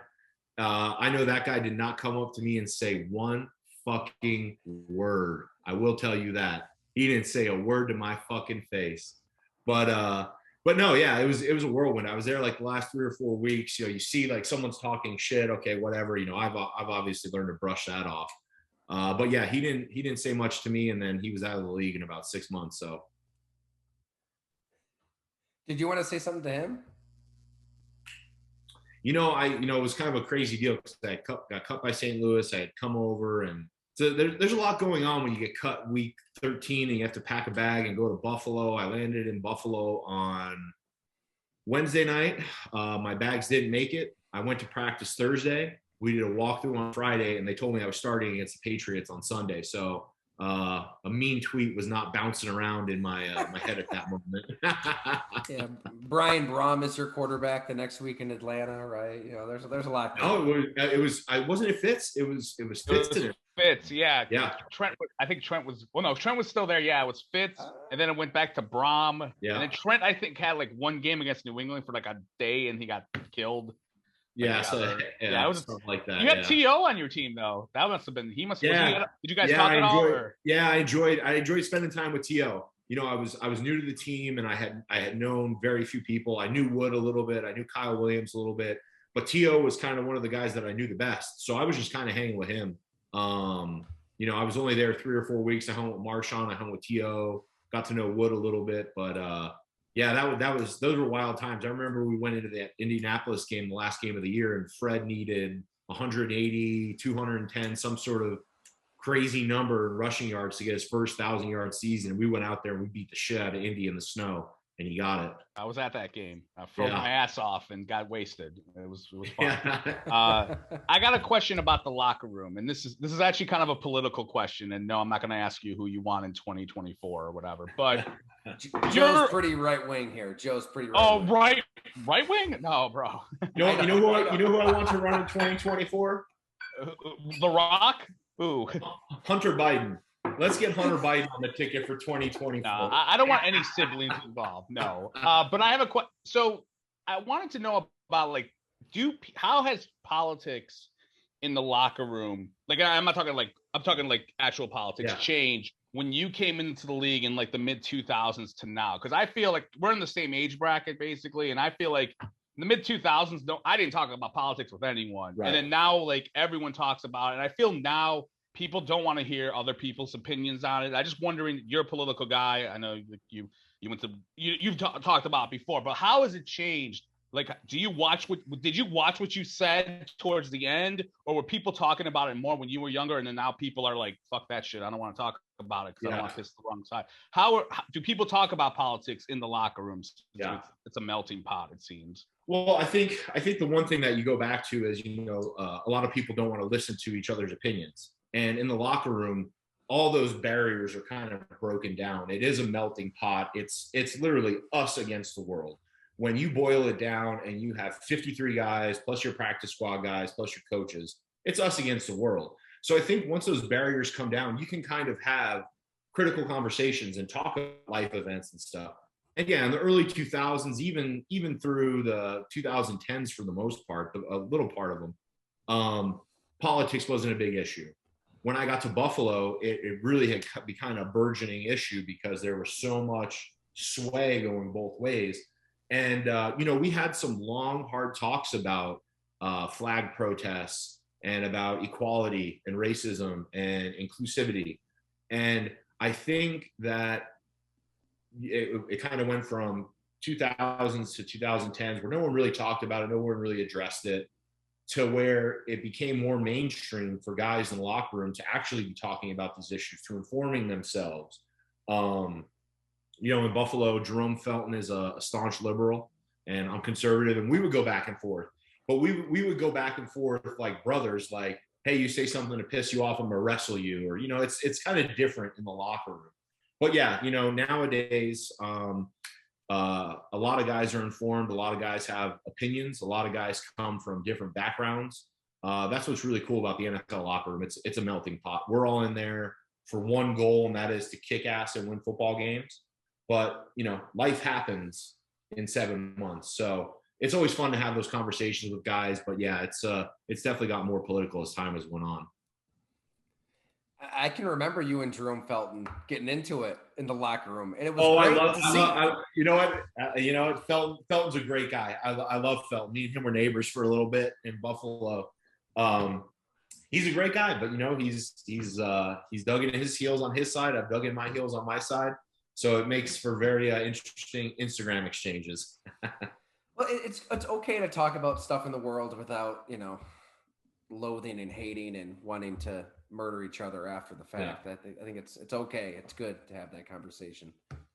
I know that guy did not come up to me and say one fucking word. I will tell you that. He didn't say a word to my fucking face. But no, yeah, it was a whirlwind. I was there like the last 3 or 4 weeks. You see like someone's talking shit, okay, whatever. I've obviously learned to brush that off. But yeah, he didn't say much to me, and then he was out of the league in about 6 months. So did you want to say something to him? It was kind of a crazy deal because I got cut by St. Louis. I had come over, and so there's a lot going on when you get cut week 13 and you have to pack a bag and go to Buffalo. I landed in Buffalo on Wednesday night. My bags didn't make it. I went to practice Thursday. We did a walkthrough on Friday, and they told me I was starting against the Patriots on Sunday. So a mean tweet was not bouncing around in my my head at that moment. Yeah, Brian Brom is your quarterback the next week in Atlanta, right? You know, there's a lot. No, I wasn't it Fitz. It was Fitz. Fitz, yeah. Yeah. Trent, I think Trent was, well, no, Trent was still there. Yeah, it was Fitz. And then it went back to Brom. Yeah. And then Trent, I think, had like one game against New England for like a day and he got killed. Yeah, Like, so it was something like that. You had T.O. on your team, though. That must have been, he must have, did you guys talk at all? Or? Yeah, I enjoyed spending time with T.O. You know, I was new to the team and I had known very few people. I knew Wood a little bit. I knew Kyle Williams a little bit. But T.O. was kind of one of the guys that I knew the best. So I was just kind of hanging with him. You know, I was only there 3 or 4 weeks. I hung with Marshawn. I hung with T.O. Got to know Wood a little bit. But, yeah, those were wild times. I remember we went into the Indianapolis game, the last game of the year, and Fred needed 180, 210, some sort of crazy number in rushing yards to get his first 1,000-yard season. We went out there and we beat the shit out of Indy in the snow, and he got it. I was at that game. I froze my ass off and got wasted. It was fun. Yeah. I got a question about the locker room, and this is actually kind of a political question. And no, I'm not going to ask you who you want in 2024 or whatever. But Joe's pretty right wing here. Joe's pretty right. Oh, right wing? No, bro. You know who I want to run in 2024? The Rock. Ooh. Hunter Biden. Let's get Hunter Biden on the ticket for 2024. No, I don't want any siblings involved. No. But I have a question. So I wanted to know about, like, how has politics in the locker room, like, I'm talking like actual politics, change when you came into the league in like the mid 2000s to now? Because I feel like we're in the same age bracket basically, and I feel like in the mid 2000s, I didn't talk about politics with anyone, and then now like everyone talks about it. And I feel now people don't want to hear other people's opinions on it. I just wondering, you're a political guy. I know you've talked about it before, but how has it changed? Like, did you watch what you said towards the end, or were people talking about it more when you were younger, and then now people are like, fuck that shit, I don't want to talk about it because I don't want to piss the wrong side? How do people talk about politics in the locker rooms? Yeah, it's a melting pot, it seems. Well, I think the one thing that you go back to is, a lot of people don't want to listen to each other's opinions. And in the locker room, all those barriers are kind of broken down. It is a melting pot. It's literally us against the world. When you boil it down and you have 53 guys, plus your practice squad guys, plus your coaches, it's us against the world. So I think once those barriers come down, you can kind of have critical conversations and talk about life events and stuff. And yeah, in the early 2000s, even through the 2010s for the most part, a little part of them, politics wasn't a big issue. When I got to Buffalo, it really had become a burgeoning issue because there was so much sway going both ways. And, we had some long, hard talks about flag protests and about equality and racism and inclusivity. And I think that it kind of went from 2000s to 2010s where no one really talked about it, no one really addressed it, to where it became more mainstream for guys in the locker room to actually be talking about these issues, to informing themselves. In Buffalo, Jerome Felton is a staunch liberal, and I'm conservative, and we would go back and forth. But we would go back and forth like brothers, like, hey, you say something to piss you off, I'm gonna wrestle you, or it's kind of different in the locker room. But yeah, nowadays, a lot of guys are informed. A lot of guys have opinions. A lot of guys come from different backgrounds. That's what's really cool about the NFL locker room. It's a melting pot. We're all in there for one goal, and that is to kick ass and win football games. But, life happens in 7 months. So it's always fun to have those conversations with guys. But yeah, it's definitely got more political as time has went on. I can remember you and Jerome Felton getting into it in the locker room, and it was great to see. Felton's a great guy. I love Felton. Me and him were neighbors for a little bit in Buffalo. He's a great guy, but he's dug in his heels on his side. I've dug in my heels on my side, so it makes for very interesting Instagram exchanges. Well, it's okay to talk about stuff in the world without loathing and hating and wanting to murder each other after the fact. Yeah. I think it's okay. It's good to have that conversation.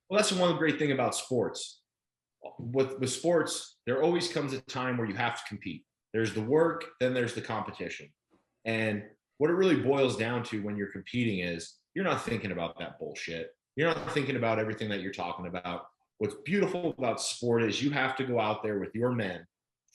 Well, that's one great thing about sports. With sports, there always comes a time where you have to compete. There's the work, then there's the competition. And what it really boils down to when you're competing is you're not thinking about that bullshit. You're not thinking about everything that you're talking about. What's beautiful about sport is you have to go out there with your men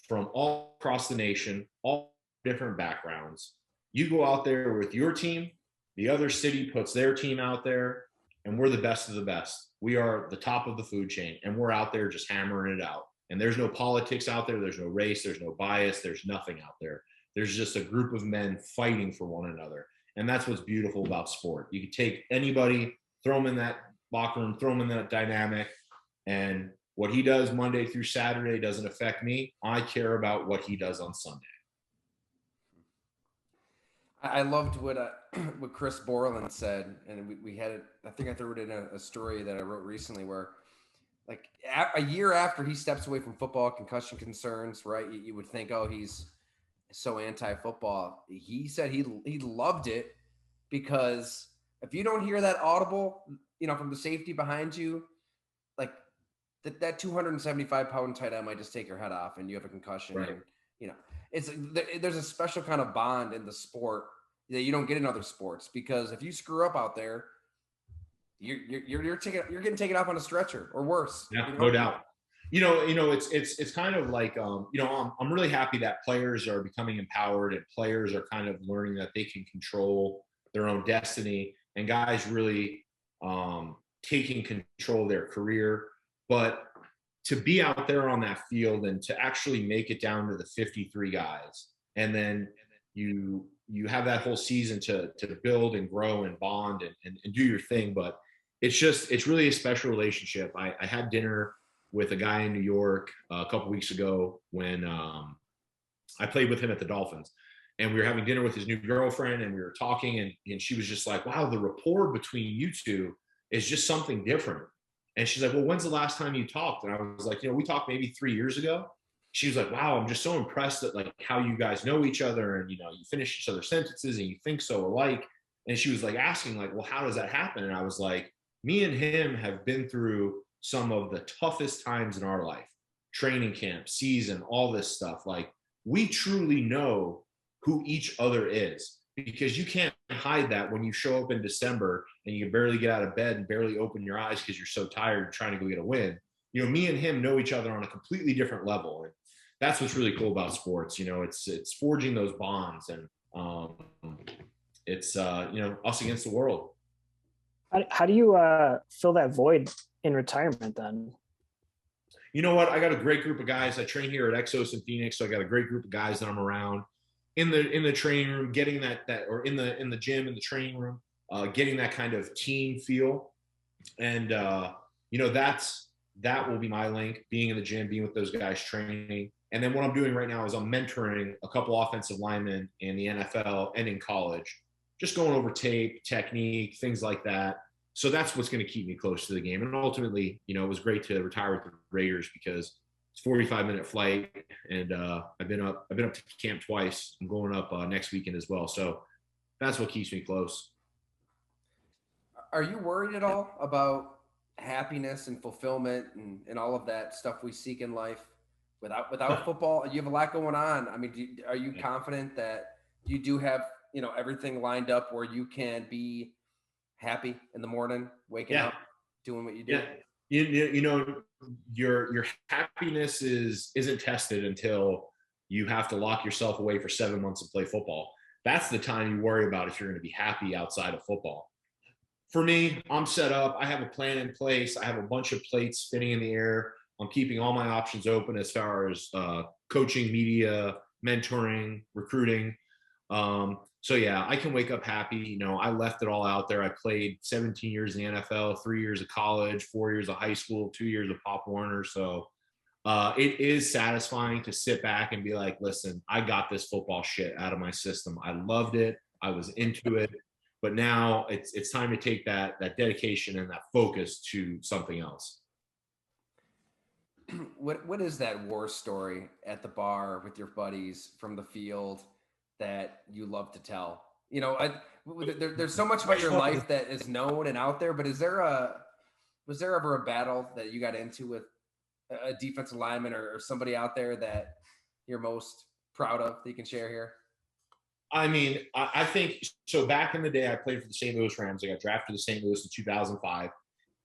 from all across the nation, all different backgrounds. You go out there with your team, the other city puts their team out there, and we're the best of the best. We are the top of the food chain, and we're out there just hammering it out. And there's no politics out there. There's no race. There's no bias. There's nothing out there. There's just a group of men fighting for one another. And that's what's beautiful about sport. You can take anybody, throw them in that locker room, throw them in that dynamic, and what he does Monday through Saturday doesn't affect me. I care about what he does on Sunday. I loved what Chris Borland said, and we had it. I think I threw it in a story that I wrote recently, where like a year after he steps away from football, concussion concerns, right? You would think, oh, he's so anti-football. He said he loved it because if you don't hear that audible, from the safety behind you, like that 275-pound tight end might just take your head off, and you have a concussion. Right. And there's a special kind of bond in the sport that you don't get in other sports, because if you screw up out there, you're getting taken off on a stretcher or worse. Yeah, no doubt. It's kind of like I'm really happy that players are becoming empowered, and players are kind of learning that they can control their own destiny, and guys really taking control of their career. But to be out there on that field and to actually make it down to the 53 guys, and then you have that whole season to build and grow and bond and do your thing. But it's really a special relationship. I had dinner with a guy in New York a couple weeks ago when I played with him at the Dolphins, and we were having dinner with his new girlfriend, and we were talking, and she was just like, wow, the rapport between you two is just something different. And she's like, well, when's the last time you talked? And I was like, we talked maybe 3 years ago. She was like, wow, I'm just so impressed at like how you guys know each other, and you finish each other's sentences and you think so alike. And she was like asking like, well, how does that happen? And I was like, me and him have been through some of the toughest times in our life, training camp, season, all this stuff. Like, we truly know who each other is, because you can't hide that when you show up in December and you can barely get out of bed and barely open your eyes because you're so tired trying to go get a win. Me and him know each other on a completely different level. And that's what's really cool about sports. It's forging those bonds, and it's us against the world. How do you fill that void in retirement then? You know what? I got a great group of guys. I train here at Exos in Phoenix, so I got a great group of guys that I'm around in the training room, getting that or in the gym, in the training room, getting that kind of team feel. And that will be my link, being in the gym, being with those guys, training. And then what I'm doing right now is I'm mentoring a couple offensive linemen in the NFL and in college, just going over tape, technique, things like that. So that's what's going to keep me close to the game. And ultimately, it was great to retire with the Raiders because it's a 45-minute flight, and I've been up to camp twice. I'm going up next weekend as well. So that's what keeps me close. Are you worried at all about happiness and fulfillment and all of that stuff we seek in life without football? You have a lot going on. I mean, are you confident that you do have everything lined up where you can be happy in the morning, waking up, doing what you do? Yeah. Your happiness isn't tested until you have to lock yourself away for 7 months and play football. That's the time you worry about if you're going to be happy outside of football. For me, I'm set up. I have a plan in place. I have a bunch of plates spinning in the air. I'm keeping all my options open as far as coaching, media, mentoring, recruiting. So yeah, I can wake up happy. I left it all out there. I played 17 years in the NFL, 3 years of college, 4 years of high school, 2 years of Pop Warner. So it is satisfying to sit back and be like, listen, I got this football shit out of my system. I loved it. I was into it. But now it's time to take that dedication and that focus to something else. What is that war story at the bar with your buddies from the field that you love to tell? There's so much about your life that is known and out there, but was there ever a battle that you got into with a defensive lineman or somebody out there that you're most proud of that you can share here? I mean, I think so. Back in the day, I played for the St. Louis Rams. I got drafted to St. Louis in 2005.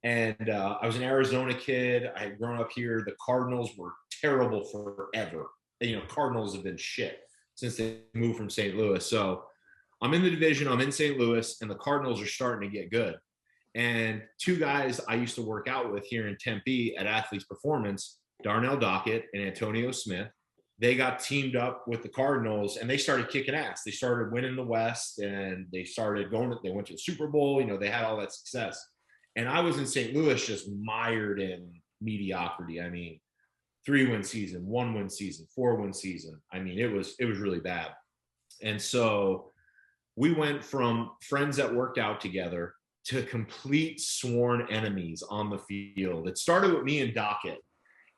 And I was an Arizona kid. I had grown up here. The Cardinals were terrible forever. You know, Cardinals have been shit since they moved from St. Louis. So I'm in the division. I'm in St. Louis, and the Cardinals are starting to get good. And two guys I used to work out with here in Tempe at Athletes Performance, Darnell Dockett and Antonio Smith, they got teamed up with the Cardinals and they started kicking ass. They started winning the West and they started they went to the Super Bowl. You know, they had all that success. And I was in St. Louis just mired in mediocrity. I mean, 3-win season, 1-win season, 4-win season. I mean, it was really bad. And so we went from friends that worked out together to complete sworn enemies on the field. It started with me and Dockett.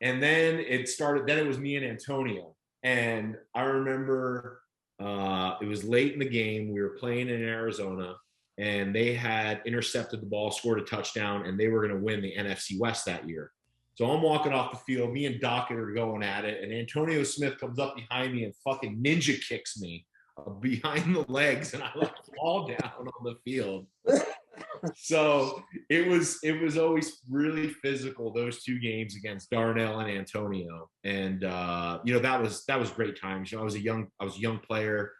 And then it was me and Antonio. And I remember it was late in the game. We were playing in Arizona and they had intercepted the ball, scored a touchdown, and they were going to win the NFC West that year. So I'm walking off the field. Me and Dockett are going at it. And Antonio Smith comes up behind me and fucking ninja kicks me behind the legs. And I like fall down on the field. So it was always really physical, those two games against Darnell and Antonio. And you know, that was great times. You know, I was a young player.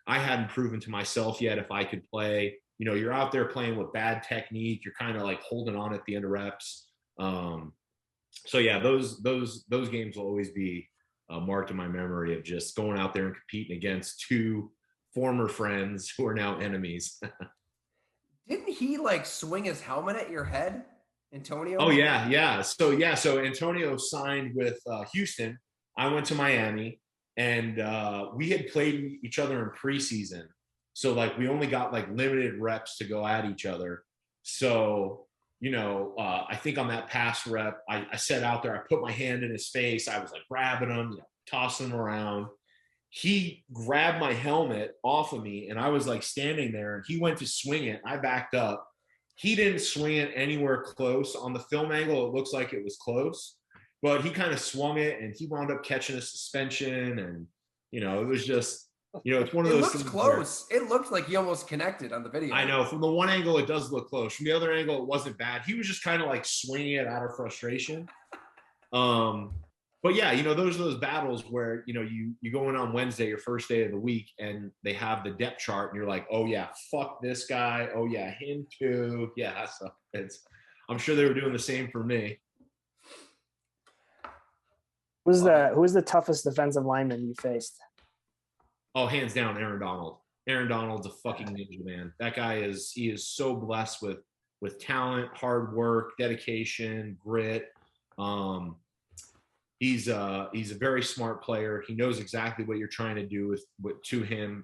I hadn't proven to myself yet if I could play. You know, you're out there playing with bad technique, you're kind of like holding on at the end of reps. So yeah, those games will always be marked in my memory of just going out there and competing against two former friends who are now enemies. Didn't he like swing his helmet at your head, Antonio? Oh yeah. So Antonio signed with Houston. I went to Miami, and we had played each other in preseason. So like we only got like limited reps to go at each other. So you know, I think on that pass rep, I set out there. I put my hand in his face. I was like grabbing him, you know, tossing him around. He grabbed my helmet off of me and I was like standing there and he went to swing it. I backed up. He didn't swing it anywhere close. On the film angle, it looks like it was close, but he kind of swung it and he wound up catching a suspension. And, you know, it was just, you know, it's one of those things. It looks close. It looked like he almost connected on the video. I know from the one angle, it does look close. From the other angle, it wasn't bad. He was just kind of like swinging it out of frustration. But yeah, you know, those are those battles where, you know, you go in on Wednesday, your first day of the week, and they have the depth chart and you're like, oh yeah, fuck this guy. Oh yeah, him too. Yeah. So I'm sure they were doing the same for me. Who was the toughest defensive lineman you faced? Oh, hands down, Aaron Donald. Aaron Donald's a fucking ninja, man. That guy he is so blessed with talent, hard work, dedication, grit. He's a very smart player. He knows exactly what you're trying to do to him.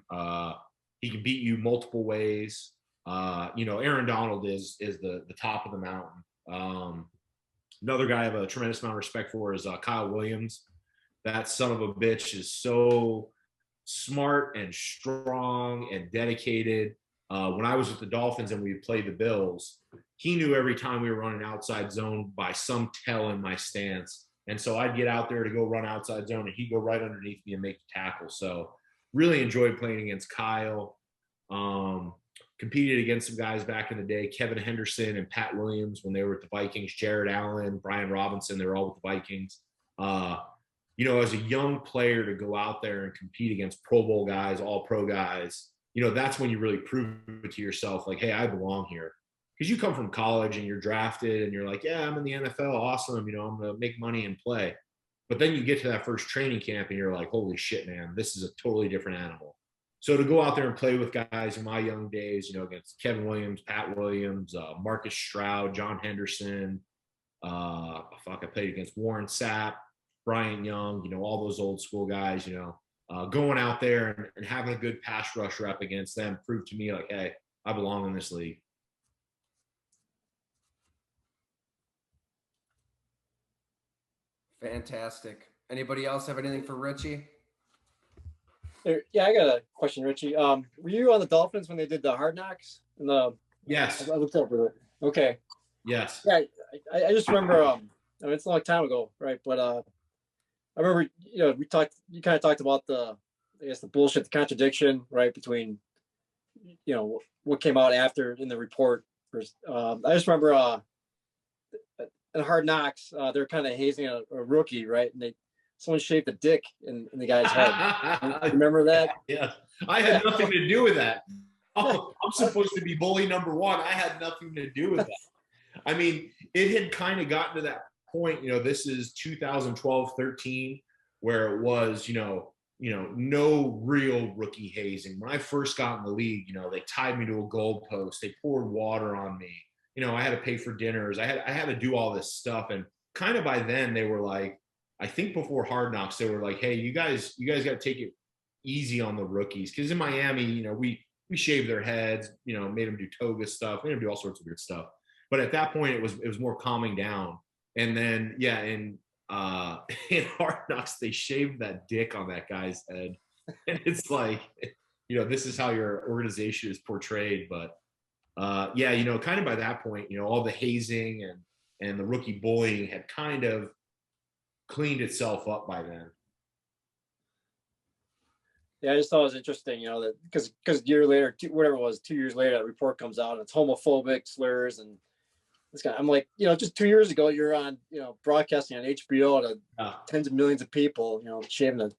He can beat you multiple ways. You know, Aaron Donald is the top of the mountain. Another guy I have a tremendous amount of respect for is Kyle Williams. That son of a bitch is so smart and strong and dedicated. When I was with the Dolphins and we played the Bills, he knew every time we were running outside zone by some tell in my stance. And so I'd get out there to go run outside zone and he'd go right underneath me and make the tackle. So really enjoyed playing against Kyle. Competed against some guys back in the day, Kevin Henderson and Pat Williams when they were at the Vikings, Jared Allen, Brian Robinson, they were all with the Vikings. You know, as a young player to go out there and compete against Pro Bowl guys, all pro guys, you know, that's when you really prove it to yourself, like, hey, I belong here. Because you come from college and you're drafted and you're like, yeah, I'm in the NFL, awesome, you know, I'm going to make money and play. But then you get to that first training camp and you're like, holy shit, man, this is a totally different animal. So to go out there and play with guys in my young days, you know, against Kevin Williams, Pat Williams, Marcus Stroud, John Henderson, I played against Warren Sapp, Bryant Young, you know, all those old school guys, you know, going out there and having a good pass rush rep against them proved to me like, hey, I belong in this league. Fantastic. Anybody else have anything for Richie? Yeah, I got a question, Richie. Were you on the Dolphins when they did the Hard Knocks? Yes. I looked over it. Okay. Yes. Yeah, I just remember. I mean, it's a long time ago, right? But I remember, you know, you kind of talked about the I guess the bullshit, the contradiction, right, between, you know, what came out after in the report. I just remember in Hard Knocks, they're kind of hazing a rookie, right? And someone shaved a dick in the guy's head. Remember that? Yeah. I had nothing to do with that. I'm supposed to be bully number one. I had nothing to do with that. I mean, it had kind of gotten to that point, you know, this is 2012, 13, where it was, no real rookie hazing. When I first got in the league, you know, they tied me to a goalpost. They poured water on me. You know, I had to pay for dinners. I had to do all this stuff. And kind of by then they were like, I think before Hard Knocks, they were like, hey, you guys got to take it easy on the rookies. Because in Miami, you know, we shaved their heads, you know, made them do toga stuff, made them do all sorts of weird stuff. But at that point, it was more calming down. And then, yeah, in Hard Knocks, they shaved that dick on that guy's head. And it's like, you know, this is how your organization is portrayed. But yeah, you know, kind of by that point, you know, all the hazing and the rookie bullying had kind of cleaned itself up by then. Yeah, I just thought it was interesting, you know, that because a year later, whatever it was, 2 years later, that report comes out and it's homophobic slurs and this guy. I'm like, you know, just 2 years ago, you're on, you know, broadcasting on HBO to tens of millions of people, you know, shaving a.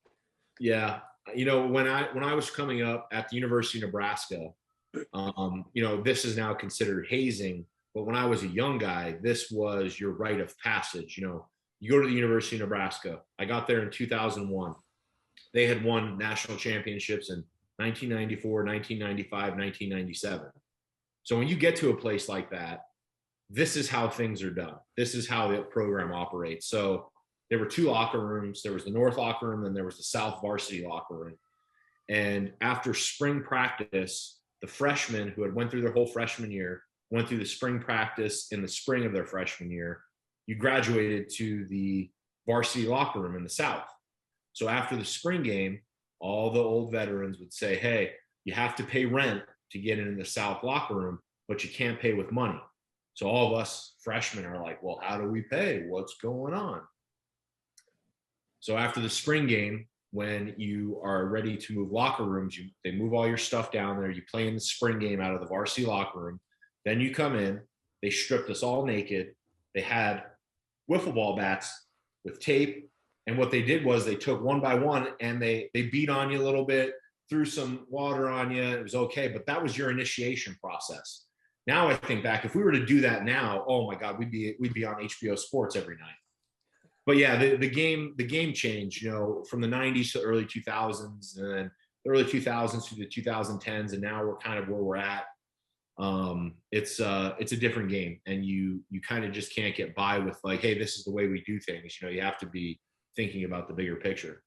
Yeah, you know, when I was coming up at the University of Nebraska, you know, this is now considered hazing, but when I was a young guy, this was your rite of passage. You know, you go to the University of Nebraska. I got there in 2001. They had won national championships in 1994, 1995, 1997. So when you get to a place like that, this is how things are done. This is how the program operates. So there were two locker rooms. There was the North locker room and there was the South varsity locker room. And after spring practice, the freshmen who had went through their whole freshman year, went through the spring practice in the spring of their freshman year, you graduated to the varsity locker room in the South. So after the spring game, all the old veterans would say, hey, you have to pay rent to get into the South locker room, but you can't pay with money. So all of us freshmen are like, well, how do we pay? What's going on? So after the spring game, when you are ready to move locker rooms, they move all your stuff down there. You play in the spring game out of the varsity locker room. Then you come in. They stripped us all naked. They had wiffle ball bats with tape. And what they did was they took one by one and they beat on you a little bit, threw some water on you. It was okay. But that was your initiation process. Now I think back, if we were to do that now, oh my God, we'd be on HBO Sports every night. But yeah, the game changed, you know, from the 90s to the early 2000s, and then the early 2000s to the 2010s, and now we're kind of where we're at. It's a different game, and you kind of just can't get by with like, hey, this is the way we do things. You know, you have to be thinking about the bigger picture.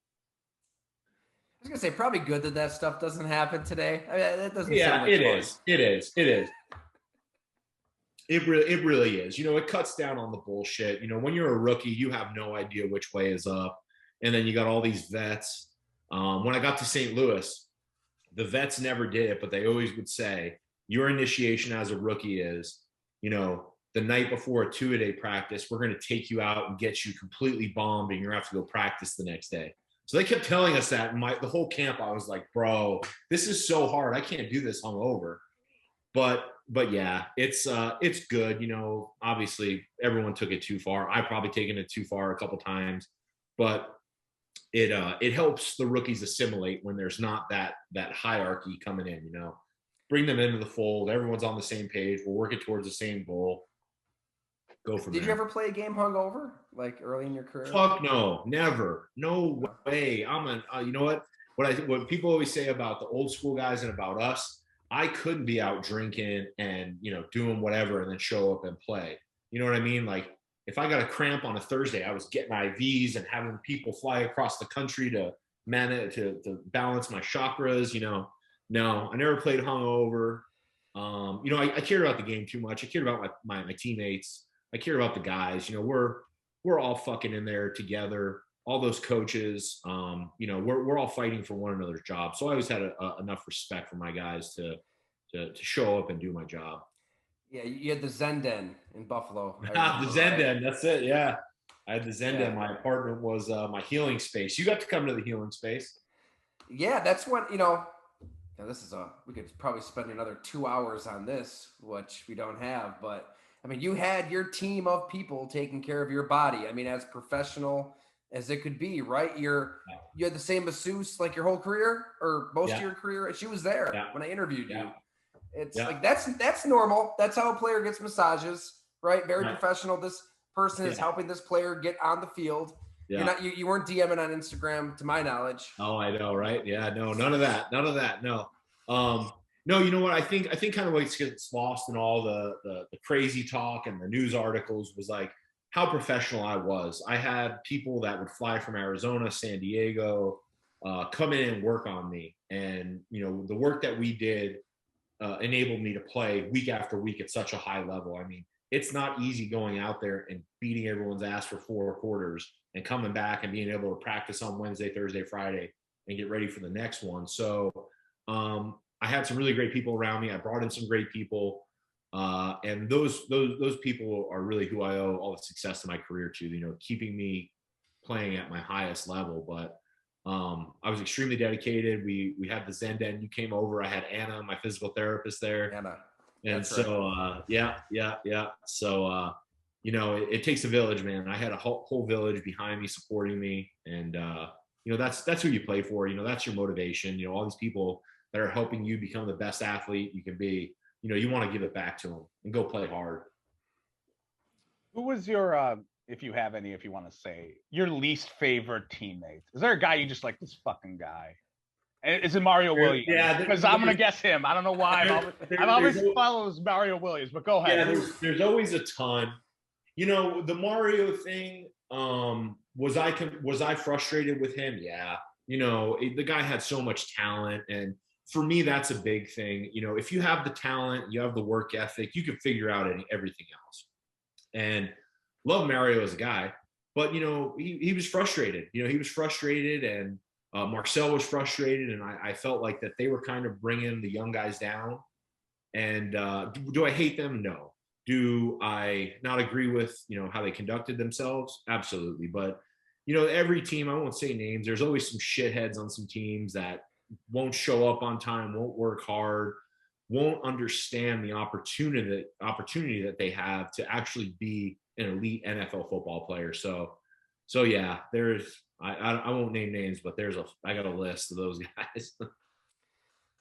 I was gonna say, probably good that stuff doesn't happen today. I mean, that doesn't. Yeah, sound like it fun. is. It is. It really is. You know, it cuts down on the bullshit. You know, when you're a rookie, you have no idea which way is up. And then you got all these vets. When I got to St. Louis, the vets never did it, but they always would say, your initiation as a rookie is, you know, the night before a two-a-day practice, we're going to take you out and get you completely bombed and you're going to have to go practice the next day. So they kept telling us that. And the whole camp, I was like, bro, this is so hard. I can't do this hungover. But yeah, it's good. You know, obviously everyone took it too far. I've probably taken it too far a couple times, but it helps the rookies assimilate when there's not that hierarchy coming in, you know, bring them into the fold. Everyone's on the same page. We're working towards the same goal. Go from there. Did you ever play a game hungover, like early in your career? Fuck no, never. No way. You know what people always say about the old school guys and about us, I couldn't be out drinking and, you know, doing whatever and then show up and play. You know what I mean? Like if I got a cramp on a Thursday, I was getting IVs and having people fly across the country to balance my chakras, you know. No, I never played hungover. You know, I cared about the game too much. I cared about my teammates. I cared about the guys. You know, we're all fucking in there together. All those coaches, you know, we're all fighting for one another's job. So I always had enough respect for my guys to show up and do my job. Yeah, you had the Zen Den in Buffalo. The Zen Den, that's it. Yeah, I had the Zen Den. My apartment was my healing space. You got to come to the healing space. Yeah, that's what, now this is we could probably spend another 2 hours on this, which we don't have, but I mean, you had your team of people taking care of your body. I mean, as professional as it could be, right? You had the same masseuse like your whole career or most of your career. She was there when I interviewed you. It's like that's normal. That's how a player gets massages, right? Very professional. This person is helping this player get on the field. Yeah. You weren't DMing on Instagram, to my knowledge. Oh, I know, right? Yeah, no, none of that. No. No, you know what? I think kind of what gets lost in all the crazy talk and the news articles was like how professional I was. I had people that would fly from Arizona, San Diego, come in and work on me. And, the work that we did enabled me to play week after week at such a high level. I mean, it's not easy going out there and beating everyone's ass for 4 quarters and coming back and being able to practice on Wednesday, Thursday, Friday, and get ready for the next one. So I had some really great people around me. I brought in some great people, and those people are really who I owe all the success of my career to. Keeping me playing at my highest level. But I was extremely dedicated. We had the Zen Den. You came over. I had Anna, my physical therapist, there. Anna. And That's so, yeah. So, it takes a village, man. I had a whole village behind me, supporting me. And, that's who you play for. That's your motivation. All these people that are helping you become the best athlete you can be, you want to give it back to them and go play hard. Who was your, if you have any, if you want to say, your least favorite teammate? Is there a guy you just like, this fucking guy? Is it Mario Williams? Yeah, because I'm gonna guess him. I don't know why. I've always follows Mario Williams, but go ahead. Yeah, there's always a ton. The Mario thing. Was I frustrated with him? Yeah. The guy had so much talent, and for me, that's a big thing. If you have the talent, you have the work ethic, you can figure out everything else. And love Mario as a guy, but he was frustrated. He was frustrated, and Marcel was frustrated, and I felt like that they were kind of bringing the young guys down. And do I hate them? No. Do I not agree with how they conducted themselves? Absolutely. But every team, I won't say names, there's always some shitheads on some teams that won't show up on time, won't work hard, won't understand the opportunity that they have to actually be an elite NFL football player. So yeah, I won't name names, but I got a list of those guys.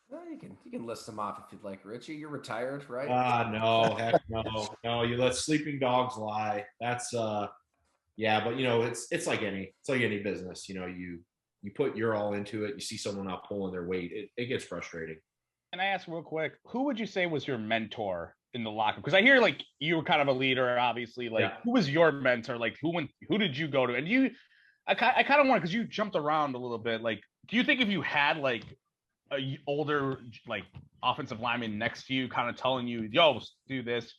Well, you can list them off if you'd like, Richie. You're retired, right? No, heck no. You let sleeping dogs lie. That's yeah, but it's like any business. You put your all into it. You see someone not pulling their weight, it gets frustrating. Can I ask real quick, who would you say was your mentor in the locker room? Because I hear like you were kind of a leader, obviously. Like, who was your mentor? Like, who did you go to? And I kind of want, because you jumped around a little bit. Like, do you think if you had like a older like offensive lineman next to you, kind of telling you, "Yo, do this,"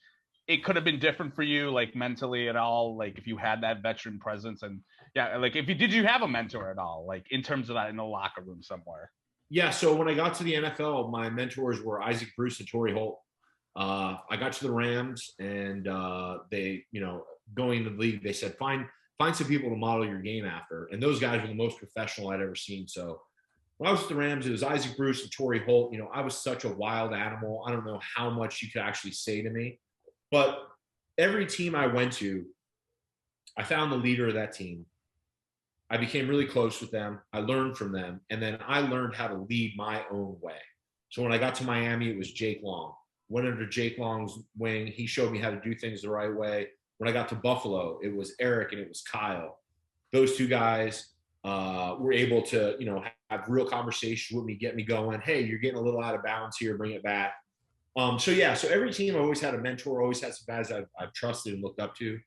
it could have been different for you, like mentally at all? Like, if you had that veteran presence, and like did you have a mentor at all, like in terms of that in the locker room somewhere? Yeah. So when I got to the NFL, my mentors were Isaac Bruce and Torrey Holt. I got to the Rams, and they, going into the league, they said, find some people to model your game after. And those guys were the most professional I'd ever seen. So when I was at the Rams, it was Isaac Bruce and Torrey Holt. I was such a wild animal. I don't know how much you could actually say to me, but every team I went to, I found the leader of that team. I became really close with them. I learned from them. And then I learned how to lead my own way. So when I got to Miami, it was Jake Long. Went under Jake Long's wing. He showed me how to do things the right way. When I got to Buffalo, it was Eric and it was Kyle. Those two guys were able to, have real conversations with me, get me going. Hey, you're getting a little out of balance here, bring it back. So every team I always had a mentor, always had some guys I've trusted and looked up to.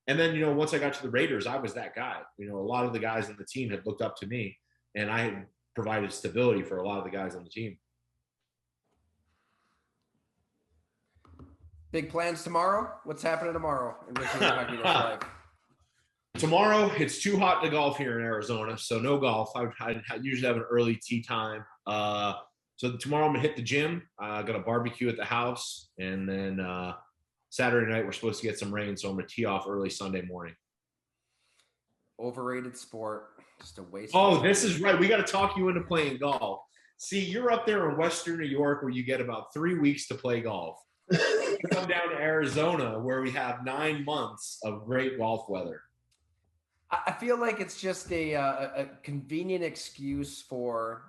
And then, once I got to the Raiders, I was that guy. A lot of the guys on the team had looked up to me, and I had provided stability for a lot of the guys on the team. Big plans tomorrow? What's happening tomorrow in Richie Incognito's life? Tomorrow, it's too hot to golf here in Arizona, so no golf. I usually have an early tee time. So tomorrow I'm going to hit the gym. I got a barbecue at the house, and then Saturday night we're supposed to get some rain, so I'm going to tee off early Sunday morning. overrated sport. Just a waste. Oh, this is right. We got to talk you into playing golf. See, you're up there in Western New York where you get about 3 weeks to play golf. You come down to Arizona where we have 9 months of great golf weather. I feel like it's just a convenient excuse for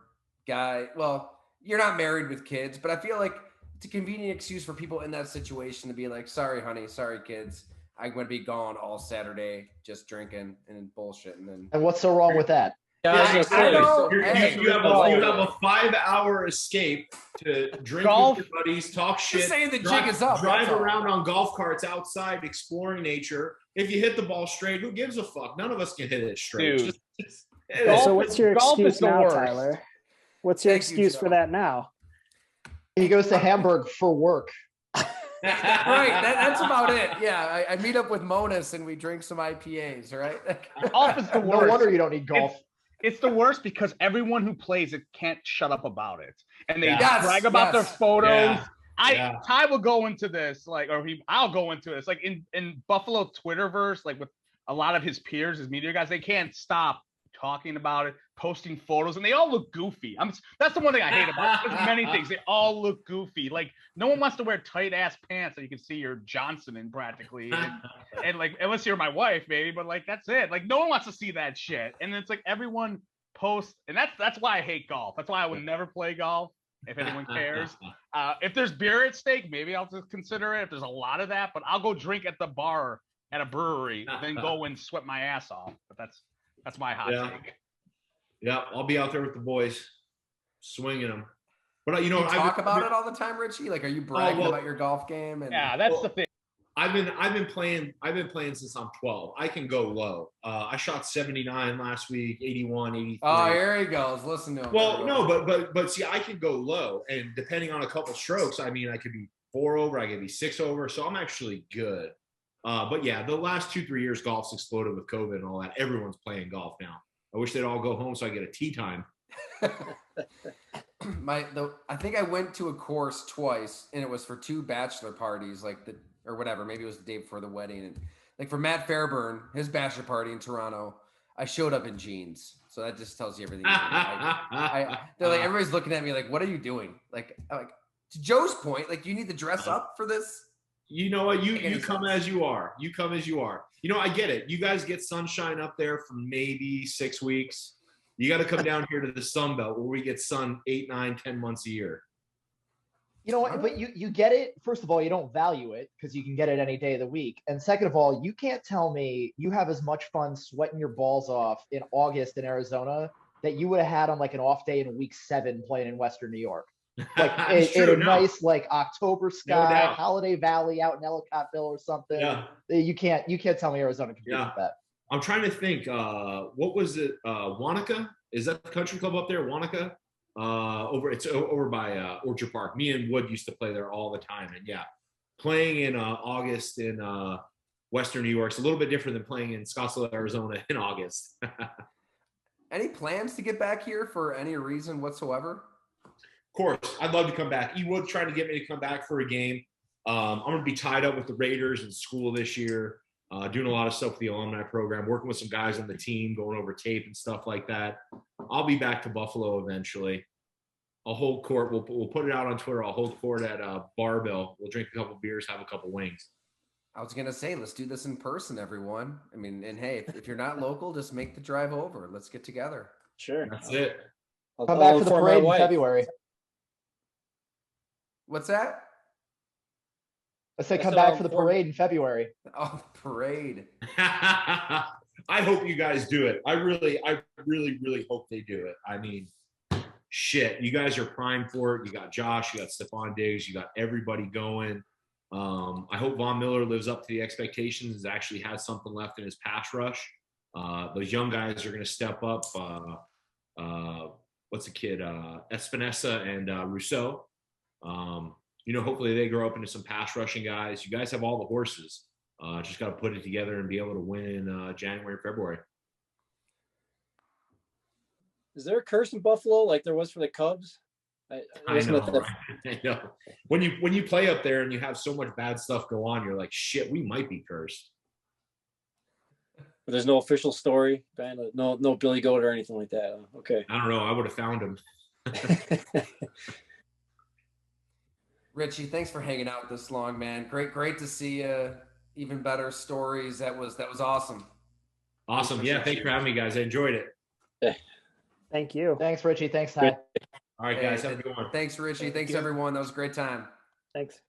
guy. Well, you're not married with kids, but I feel like it's a convenient excuse for people in that situation to be like, sorry, honey, sorry, kids. I'm going to be gone all Saturday just drinking and bullshitting. And what's so wrong with that? Yeah, I was gonna say, You have a 5-hour escape to drink Golf. with your buddies, talk shit. Just saying the jig is up. Drive that's all. around on golf carts outside, exploring nature. If you hit the ball straight, who gives a fuck? None of us can hit it straight. Dude. So what's your golf is excuse the now, worst. Tyler? What's your Thank you, excuse for Joe. that now? He goes to Hamburg for work. Right, that's about it. Yeah, I meet up with Monas and we drink some IPAs, right? Golf is the No worst. wonder you don't need golf. It's the worst because everyone who plays it can't shut up about it, and they Yes, brag about their photos. Yeah. Ty will go into this I'll go into this like in Buffalo Twitterverse, like with a lot of his peers, his media guys. They can't stop talking about it, posting photos, and they all look goofy. That's the one thing I hate about it. There's many things. They all look goofy. Like no one wants to wear tight ass pants that you can see your Johnson in practically, and like unless you're my wife, maybe. But like that's it. Like no one wants to see that shit. And it's like everyone posts, and that's why I hate golf. That's why I would never play golf if anyone cares. If there's beer at stake, maybe I'll just consider it. If there's a lot of that, but I'll go drink at the bar at a brewery, then go and sweat my ass off. But that's my hot take. Yeah, I'll be out there with the boys, swinging them. But you know, You talk about it all the time, Richie. Like, are you bragging about your golf game? And Yeah, that's the thing. I've been playing since I'm 12. I can go low. I shot 79 last week, 81, 83. Oh, here he goes. Listen to him. Well, no, but see, I can go low, and depending on a couple strokes, I mean, I could be 4 over, I could be 6 over, so I'm actually good. But yeah, the last 2-3 years, golf's exploded with COVID and all that. Everyone's playing golf now. I wish they'd all go home so I get a tee time. I think I went to a course twice, and it was for 2 bachelor parties, or whatever. Maybe it was the day before the wedding. And like for Matt Fairburn, his bachelor party in Toronto, I showed up in jeans. So that just tells you everything. They're like, everybody's looking at me like, what are you doing? Like to Joe's point, like, you need to dress up for this. You know what? You come as you are. You come as you are. You know, I get it. You guys get sunshine up there for maybe 6 weeks. You got to come down here to the Sun Belt where we get sun 8, 9, 10 months a year. You know what? But you get it. First of all, you don't value it because you can get it any day of the week. And second of all, you can't tell me you have as much fun sweating your balls off in August in Arizona that you would have had on like an off day in week 7 playing in Western New York. Like in a nice like October sky, Holiday Valley out in Ellicottville or something. Yeah. You can't tell me Arizona competes with that. I'm trying to think. What was it? Wanaka? Is that the country club up there? Wanaka? It's over by Orchard Park. Me and Wood used to play there all the time. And yeah, playing in August in Western New York is a little bit different than playing in Scottsdale, Arizona in August. Any plans to get back here for any reason whatsoever? Of course, I'd love to come back. He would try to get me to come back for a game. I'm going to be tied up with the Raiders in school this year, doing a lot of stuff with the alumni program, working with some guys on the team, going over tape and stuff like that. I'll be back to Buffalo eventually. I'll hold court. We'll put it out on Twitter. I'll hold court at Barbell. We'll drink a couple beers, have a couple wings. I was going to say, let's do this in person, everyone. I mean, and hey, if you're not local, just make the drive over. Let's get together. Sure. That's it. Come back to the parade in February. What's that? I said come back for the parade in February. Oh, the parade. I hope you guys do it. I really hope they do it. I mean, shit, you guys are primed for it. You got Josh, you got Stephon Diggs, you got everybody going. I hope Von Miller lives up to the expectations and actually has something left in his pass rush. Those young guys are going to step up. What's the kid? Espinosa and Rousseau. Hopefully they grow up into some pass rushing guys. You guys have all the horses. Just got to put it together and be able to win in January, February. Is there a curse in Buffalo like there was for the Cubs? I know, right? I know. When you play up there and you have so much bad stuff go on, you're like, shit, we might be cursed. there's no official story, no Billy Goat or anything like that. Okay. I don't know. I would have found him. Richie, thanks for hanging out this long, man. Great to see you. Even better stories. That was awesome. Awesome. Yeah, thanks for having me, guys. I enjoyed it. Yeah. Thank you. Thanks, Richie. Thanks, Ty. All right, guys. Have a good one. Thanks, Richie. Thanks, everyone. That was a great time. Thanks.